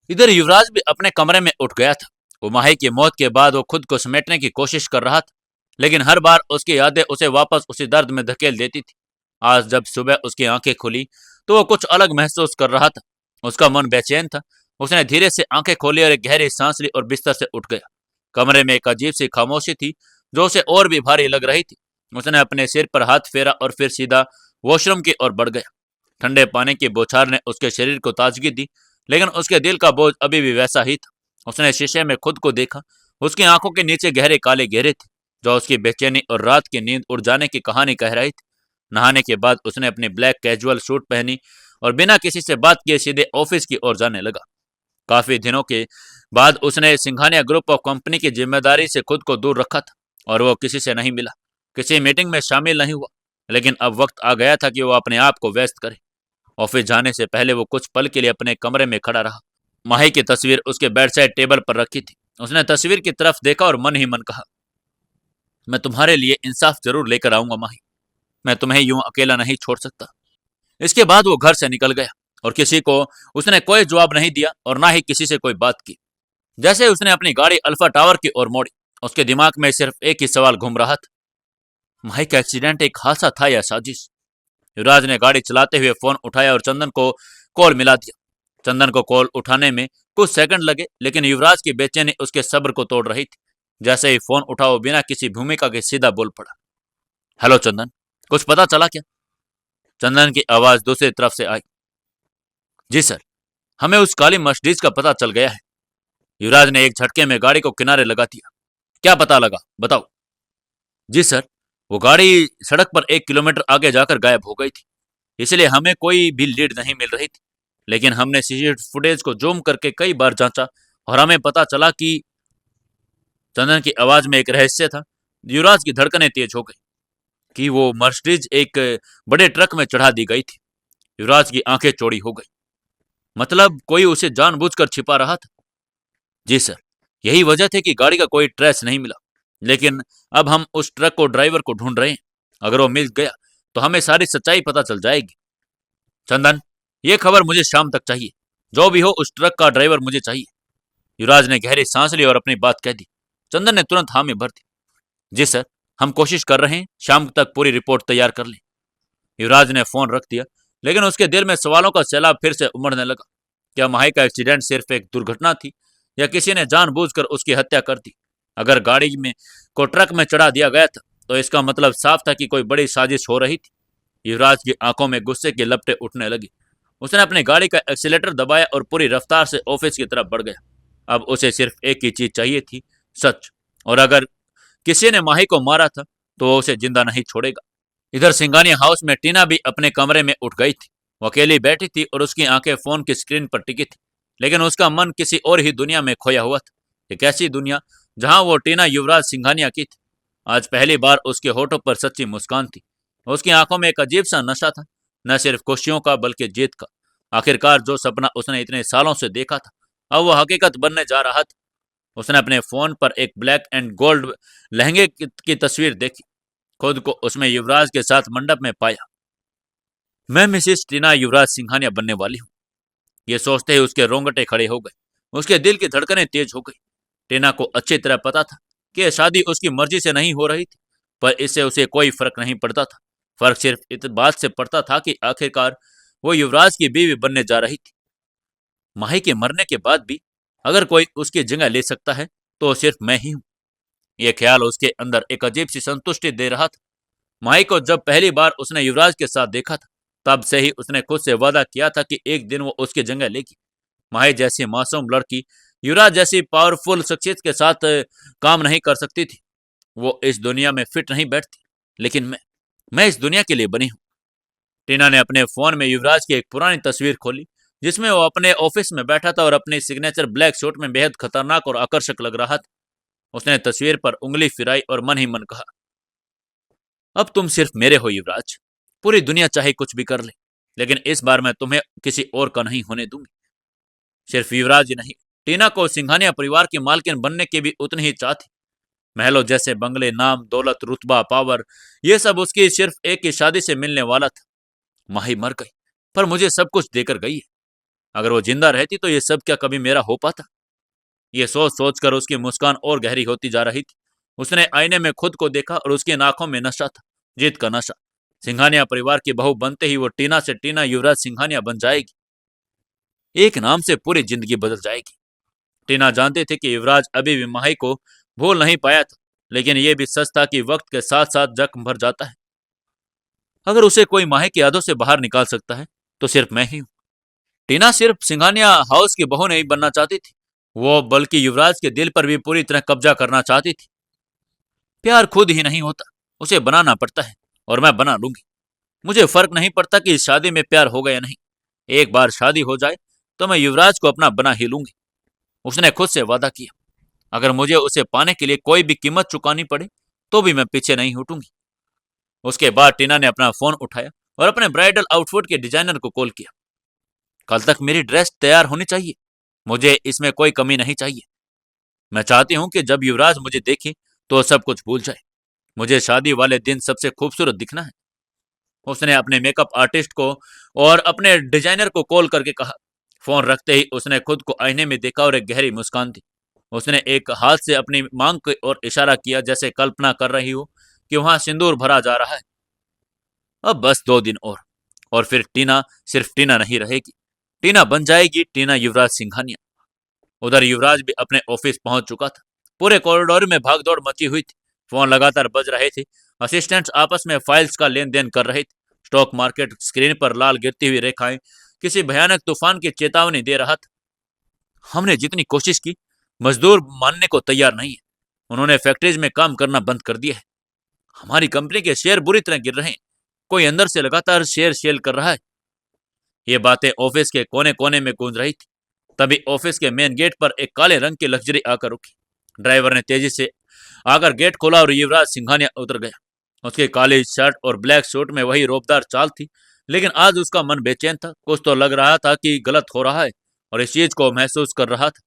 इधर युवराज भी अपने कमरे में उठ गया था। वो माही की मौत के बाद वो खुद को समेटने की कोशिश कर रहा था, लेकिन हर बार उसकी यादें उसे वापस उसी दर्द में धकेल देती थी। आज जब सुबह उसकी आंखें खुली तो वो कुछ अलग महसूस कर रहा था। उसका मन बेचैन था। उसने धीरे से आंखें खोली और एक गहरी सांस ली और बिस्तर से उठ गया। कमरे में एक अजीब सी खामोशी थी, जो उसे और भी भारी लग रही थी। उसने अपने सिर पर हाथ फेरा और फिर सीधा वॉशरूम की ओर बढ़ गया। ठंडे पानी की बौछार ने उसके शरीर को ताजगी दी, लेकिन उसके दिल का बोझ अभी भी वैसा ही था। उसने शीशे में खुद को देखा। उसकी आंखों के नीचे गहरे काले घेरे थे, जो उसकी बेचैनी और रात की नींद उड़ जाने की कहानी कह रही थी। नहाने के बाद उसने अपनी ब्लैक कैजुअल सूट पहनी और बिना किसी से बात किए सीधे ऑफिस की ओर जाने लगा। काफी दिनों के बाद उसने सिंघानिया ग्रुप ऑफ कंपनी की जिम्मेदारी से खुद को दूर रखा था और वो किसी से नहीं मिला, किसी मीटिंग में शामिल नहीं हुआ। लेकिन अब वक्त आ गया था कि वो अपने आप को व्यस्त करे। ऑफिस जाने से पहले वो कुछ पल के लिए अपने कमरे में खड़ा रहा। माही की तस्वीर उसके बेड साइड टेबल पर रखी थी। उसने तस्वीर की तरफ देखा और मन ही मन कहा, मैं तुम्हारे लिए इंसाफ जरूर लेकर आऊंगा माही। मैं तुम्हें यूं अकेला नहीं छोड़ सकता। इसके बाद वो घर से निकल गया और किसी को उसने कोई जवाब नहीं दिया और ना ही किसी से कोई बात की। जैसे उसने अपनी गाड़ी अल्फा टावर की ओर मोड़ी, उसके दिमाग में सिर्फ एक ही सवाल घूम रहा था, माही का एक्सीडेंट एक हादसा था या साजिश? युवराज ने गाड़ी चलाते हुए फोन उठाया और चंदन को कॉल मिला दिया। चंदन को कॉल उठाने में कुछ सेकंड लगे, लेकिन युवराज की बेचैनी उसके सब्र को तोड़ रही थी। जैसे ही फोन उठा वो बिना किसी भूमिका के सीधा बोल पड़ा, हेलो चंदन, कुछ पता चला क्या? चंदन की आवाज दूसरी तरफ से आई, जी सर, हमें उस काली मर्सिडीज का पता चल गया है। युवराज ने एक झटके में गाड़ी को किनारे लगा दिया। क्या पता लगा, बताओ। जी सर, वो गाड़ी सड़क पर 1 किलोमीटर आगे जाकर गायब हो गई थी, इसलिए हमें कोई भी लीड नहीं मिल रही थी। लेकिन हमने सीसीटीवी फुटेज को जूम करके कई बार जांचा और हमें पता चला कि, चंदन की आवाज में एक रहस्य था। युवराज की धड़कनें तेज हो गई कि वो मर्सिडीज एक बड़े ट्रक में चढ़ा दी गई थी। युवराज की आंखें चौड़ी हो गई। मतलब कोई उसे जानबूझकर छिपा रहा था? जी सर, यही वजह थी कि गाड़ी का कोई ट्रेस नहीं मिला। लेकिन अब हम उस ट्रक को ड्राइवर को ढूंढ रहे हैं। अगर वो मिल गया तो हमें सारी सच्चाई पता चल जाएगी। चंदन, ये खबर मुझे शाम तक चाहिए। जो भी हो, उस ट्रक का ड्राइवर मुझे चाहिए। युवराज ने गहरी सांस ली और अपनी बात कह दी। चंदन ने तुरंत हामी भर दी। जी सर, हम कोशिश कर रहे हैं, शाम तक पूरी रिपोर्ट तैयार कर लें। युवराज ने फोन रख दिया, लेकिन उसके दिल में सवालों का सैलाब फिर से उमड़ने लगा। क्या माही का एक्सीडेंट सिर्फ एक दुर्घटना थी या किसी ने जानबूझकर उसकी हत्या कर दी? अगर गाड़ी में को ट्रक में चढ़ा दिया गया था तो इसका मतलब साफ था कि कोई बड़ी साजिश हो रही थी। युवराज की आंखों में गुस्से की लपटें उठने लगी। उसने अपनी गाड़ी का एक्सीलेटर दबाया और पूरी रफ्तार से ऑफिस की तरफ बढ़ गया। अब उसे सिर्फ एक ही चीज चाहिए थी, सच। और अगर किसी ने माही को मारा था तो वो उसे जिंदा नहीं छोड़ेगा। इधर सिंघानिया हाउस में टीना भी अपने कमरे में उठ गई थी। वो अकेली बैठी थी और उसकी आंखें फोन की स्क्रीन पर टिकी थी, लेकिन उसका मन किसी और ही दुनिया में खोया हुआ था। एक ऐसी दुनिया जहां वो टीना युवराज सिंघानिया की थी। आज पहली बार उसके होठों पर सच्ची मुस्कान थी। उसकी आंखों में एक अजीब सा नशा था, न सिर्फ खुशियों का बल्कि जीत का। आखिरकार जो सपना उसने इतने सालों से देखा था, अब वो हकीकत बनने जा रहा था। उसने अपने फोन पर एक ब्लैक एंड गोल्ड लहंगे की तस्वीर देखी। खुद को उसमें युवराज के साथ मंडप में पाया। मैं मिसिस टीना युवराज सिंघानिया बनने वाली हूँ। ये सोचते ही उसके रोंगटे खड़े हो गए। उसके दिल की धड़कनें तेज हो गई। टीना को अच्छी तरह पता था कि यह शादी उसकी मर्जी से नहीं हो रही थी, पर इससे उसे कोई फर्क नहीं पड़ता था। फर्क सिर्फ इस बात से पड़ता था कि आखिरकार वो युवराज की बीवी बनने जा रही थी। माही के मरने के बाद भी अगर कोई उसकी जगह ले सकता है तो सिर्फ मैं ही हूँ। यह ख्याल उसके अंदर एक अजीब सी संतुष्टि दे रहा था। माही को जब पहली बार उसने युवराज के साथ देखा था, तब से ही उसने खुद से वादा किया था कि एक दिन वो उसकी जगह लेगी। माही जैसी मासूम लड़की युवराज जैसी पावरफुल शख्सियत के साथ काम नहीं कर सकती थी। वो इस दुनिया में फिट नहीं बैठती। लेकिन मैं इस दुनिया के लिए बनी हूँ। टीना ने अपने फोन में युवराज की एक पुरानी तस्वीर खोली, जिसमें वो अपने ऑफिस में बैठा था और अपनी सिग्नेचर ब्लैक सूट में बेहद खतरनाक और आकर्षक लग रहा था। उसने तस्वीर पर उंगली फिराई और मन ही मन कहा, अब तुम सिर्फ मेरे हो युवराज। पूरी दुनिया चाहे कुछ भी कर ले, लेकिन इस बार मैं तुम्हें किसी और का नहीं होने दूंगी। सिर्फ युवराज ही नहीं, टीना को सिंघानिया परिवार की मालकिन बनने की भी उतनी ही चाह थी। महलों जैसे बंगले, नाम, दौलत, रुतबा, पावर, ये सब उसकी सिर्फ एक ही शादी से मिलने वाला था। माही मर गई, पर मुझे सब कुछ देकर गई है। अगर वो जिंदा रहती तो ये सब क्या कभी मेरा हो पाता? ये सोच सोच कर उसकी मुस्कान और गहरी होती जा रही थी। उसने आईने में खुद को देखा और उसकी आंखों में नशा था, जीत का नशा। सिंघानिया परिवार की बहू बनते ही वो टीना से टीना युवराज सिंघानिया बन जाएगी। एक नाम से पूरी जिंदगी बदल जाएगी। टीना जानती थी कि युवराज अभी भी माही को भूल नहीं पाया था, लेकिन यह भी सच था कि वक्त के साथ साथ जख्म भर जाता है। अगर उसे कोई माही की यादों से बाहर निकाल सकता है तो सिर्फ मैं ही हूँ। टीना सिर्फ सिंघानिया हाउस की बहू नहीं बनना चाहती थी, वो बल्कि युवराज के दिल पर भी पूरी तरह कब्जा करना चाहती थी। प्यार खुद ही नहीं होता, उसे बनाना पड़ता है, और मैं बना लूंगी। मुझे फर्क नहीं पड़ता कि इस शादी में प्यार होगा या नहीं। एक बार शादी हो जाए तो मैं युवराज को अपना बना ही लूंगी। उसने खुद से वादा किया, अगर मुझे उसे पाने के लिए कोई भी कीमत चुकानी पड़े तो भी मैं पीछे नहीं हटूंगी। उसके बाद टीना ने अपना फोन उठाया और अपने ब्राइडल आउटफिट के डिजाइनर को कॉल किया। कल तक मेरी ड्रेस तैयार होनी चाहिए, मुझे इसमें कोई कमी नहीं चाहिए। मैं चाहती हूँ कि जब युवराज मुझे देखे तो सब कुछ भूल जाए। मुझे शादी वाले दिन सबसे खूबसूरत दिखना है। उसने अपने मेकअप आर्टिस्ट को और अपने डिजाइनर को कॉल करके कहा। फोन रखते ही उसने खुद को आईने में देखा और एक गहरी मुस्कान दी। उसने एक हाथ से अपनी मांग की ओर इशारा किया, जैसे कल्पना कर रही हो कि वहां सिंदूर भरा जा रहा है। अब बस 2 दिन और फिर टीना सिर्फ टीना नहीं रहेगी। टीना बन जाएगी टीना युवराज सिंघानिया। उधर युवराज भी अपने ऑफिस पहुंच चुका था। पूरे कॉरिडोर में भागदौड़ मची हुई थी। फोन लगातार बज रहे थे। असिस्टेंट्स आपस में फाइल्स का लेन देन कर रहे थे। स्टॉक मार्केट स्क्रीन पर लाल गिरती हुई रेखाएं किसी भयानक तूफान की चेतावनी दे रहा था। हमने जितनी कोशिश की, मजदूर मानने को तैयार नहीं है। उन्होंने फैक्ट्रीज में काम करना बंद कर दिया है। हमारी कंपनी के शेयर बुरी तरह गिर रहे हैं। कोई अंदर से लगातार शेयर सेल कर रहा है। ये बातें ऑफिस के कोने कोने में गूंज रही थी। तभी ऑफिस के मेन गेट पर एक काले रंग की लग्जरी आकर रुकी। ड्राइवर ने तेजी से आकर गेट खोला और युवराज सिंघानिया उतर गया। उसकी काली शर्ट और ब्लैक सूट में वही रौबदार चाल थी, लेकिन आज उसका मन बेचैन था। कुछ तो लग रहा था कि गलत हो रहा है, और इस चीज को महसूस कर रहा था।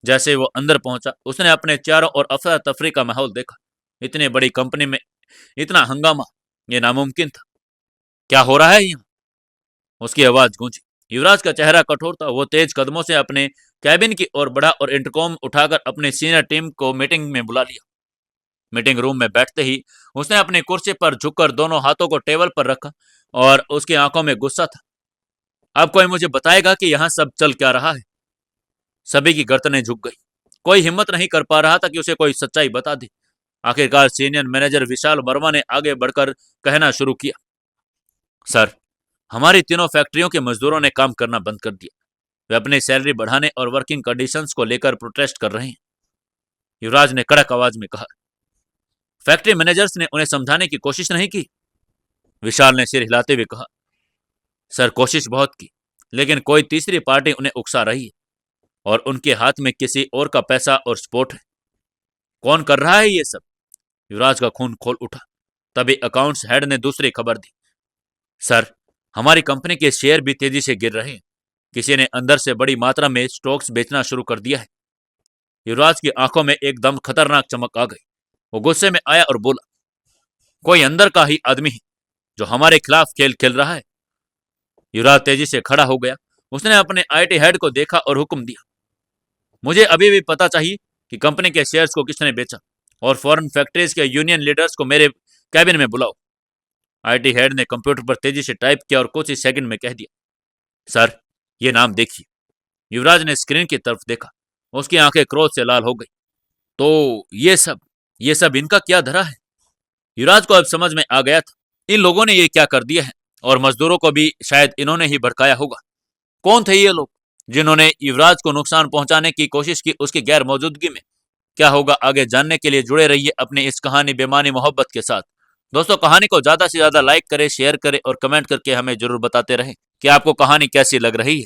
जैसे वो अंदर पहुंचा, उसने अपने चारों ओर अफरा तफरी का माहौल देखा। इतनी बड़ी कंपनी में इतना हंगामा, ये नामुमकिन था। क्या हो रहा है यहाँ? उसकी आवाज गूंजी। युवराज का चेहरा कठोर था। वो तेज कदमों से अपने कैबिन की ओर बढ़ा और इंटरकॉम उठाकर अपनी सीनियर टीम को मीटिंग में बुला लिया। मीटिंग रूम में बैठते ही उसने अपनी कुर्सी पर झुककर दोनों हाथों को टेबल पर रखा, और उसकी आंखों में गुस्सा था। अब कोई मुझे बताएगा कि यहाँ सब चल क्या रहा है? सभी की गर्दनें झुक गई। कोई हिम्मत नहीं कर पा रहा था कि उसे कोई सच्चाई बता दे। आखिरकार सीनियर मैनेजर विशाल वर्मा ने आगे बढ़कर कहना शुरू किया, सर, हमारी तीनों फैक्ट्रियों के मजदूरों ने काम करना बंद कर दिया। वे अपनी सैलरी बढ़ाने और वर्किंग कंडीशंस को लेकर प्रोटेस्ट कर रहे हैं। युवराज ने कड़क आवाज में कहा। फैक्ट्री मैनेजर्स ने उन्हें समझाने की कोशिश नहीं की? विशाल ने सिर हिलाते हुए कहा, सर, कोशिश बहुत की, लेकिन कोई तीसरी पार्टी उन्हें उकसा रही है, और उनके हाथ में किसी और का पैसा और सपोर्ट है। कौन कर रहा है ये सब? युवराज का खून खोल उठा। तभी अकाउंट्स हेड ने दूसरी खबर दी, सर, हमारी कंपनी के शेयर भी तेजी से गिर रहे हैं। किसी ने अंदर से बड़ी मात्रा में स्टॉक्स बेचना शुरू कर दिया है। युवराज की आंखों में एकदम खतरनाक चमक आ गई। वो गुस्से में आया और बोला, कोई अंदर का ही आदमी है जो हमारे खिलाफ खेल खेल रहा है। युवराज तेजी से खड़ा हो गया। उसने अपने आईटी हेड को देखा और हुक्म दिया, मुझे अभी भी पता चाहिए कि कंपनी के शेयर्स को किसने बेचा, और फॉरेन फैक्ट्रीज के यूनियन लीडर्स को मेरे कैबिन में बुलाओ। आईटी हेड ने कंप्यूटर पर तेजी से टाइप किया और कुछ ही सेकंड में कह दिया, सर, ये नाम देखिए। युवराज ने स्क्रीन की तरफ देखा। उसकी आंखें क्रोध से लाल हो गई। तो ये सब इनका क्या धरा है? युवराज को अब समझ में आ गया था, इन लोगों ने ये क्या कर दिया है, और मजदूरों को भी शायद इन्होंने ही भड़काया होगा। कौन थे ये लोग जिन्होंने युवराज को नुकसान पहुंचाने की कोशिश की उसकी गैर मौजूदगी में? क्या होगा आगे जानने के लिए जुड़े रहिए अपनी इस कहानी बेमानी मोहब्बत के साथ। दोस्तों, कहानी को ज्यादा से ज्यादा लाइक करें, शेयर करें और कमेंट करके हमें जरूर बताते रहें कि आपको कहानी कैसी लग रही है।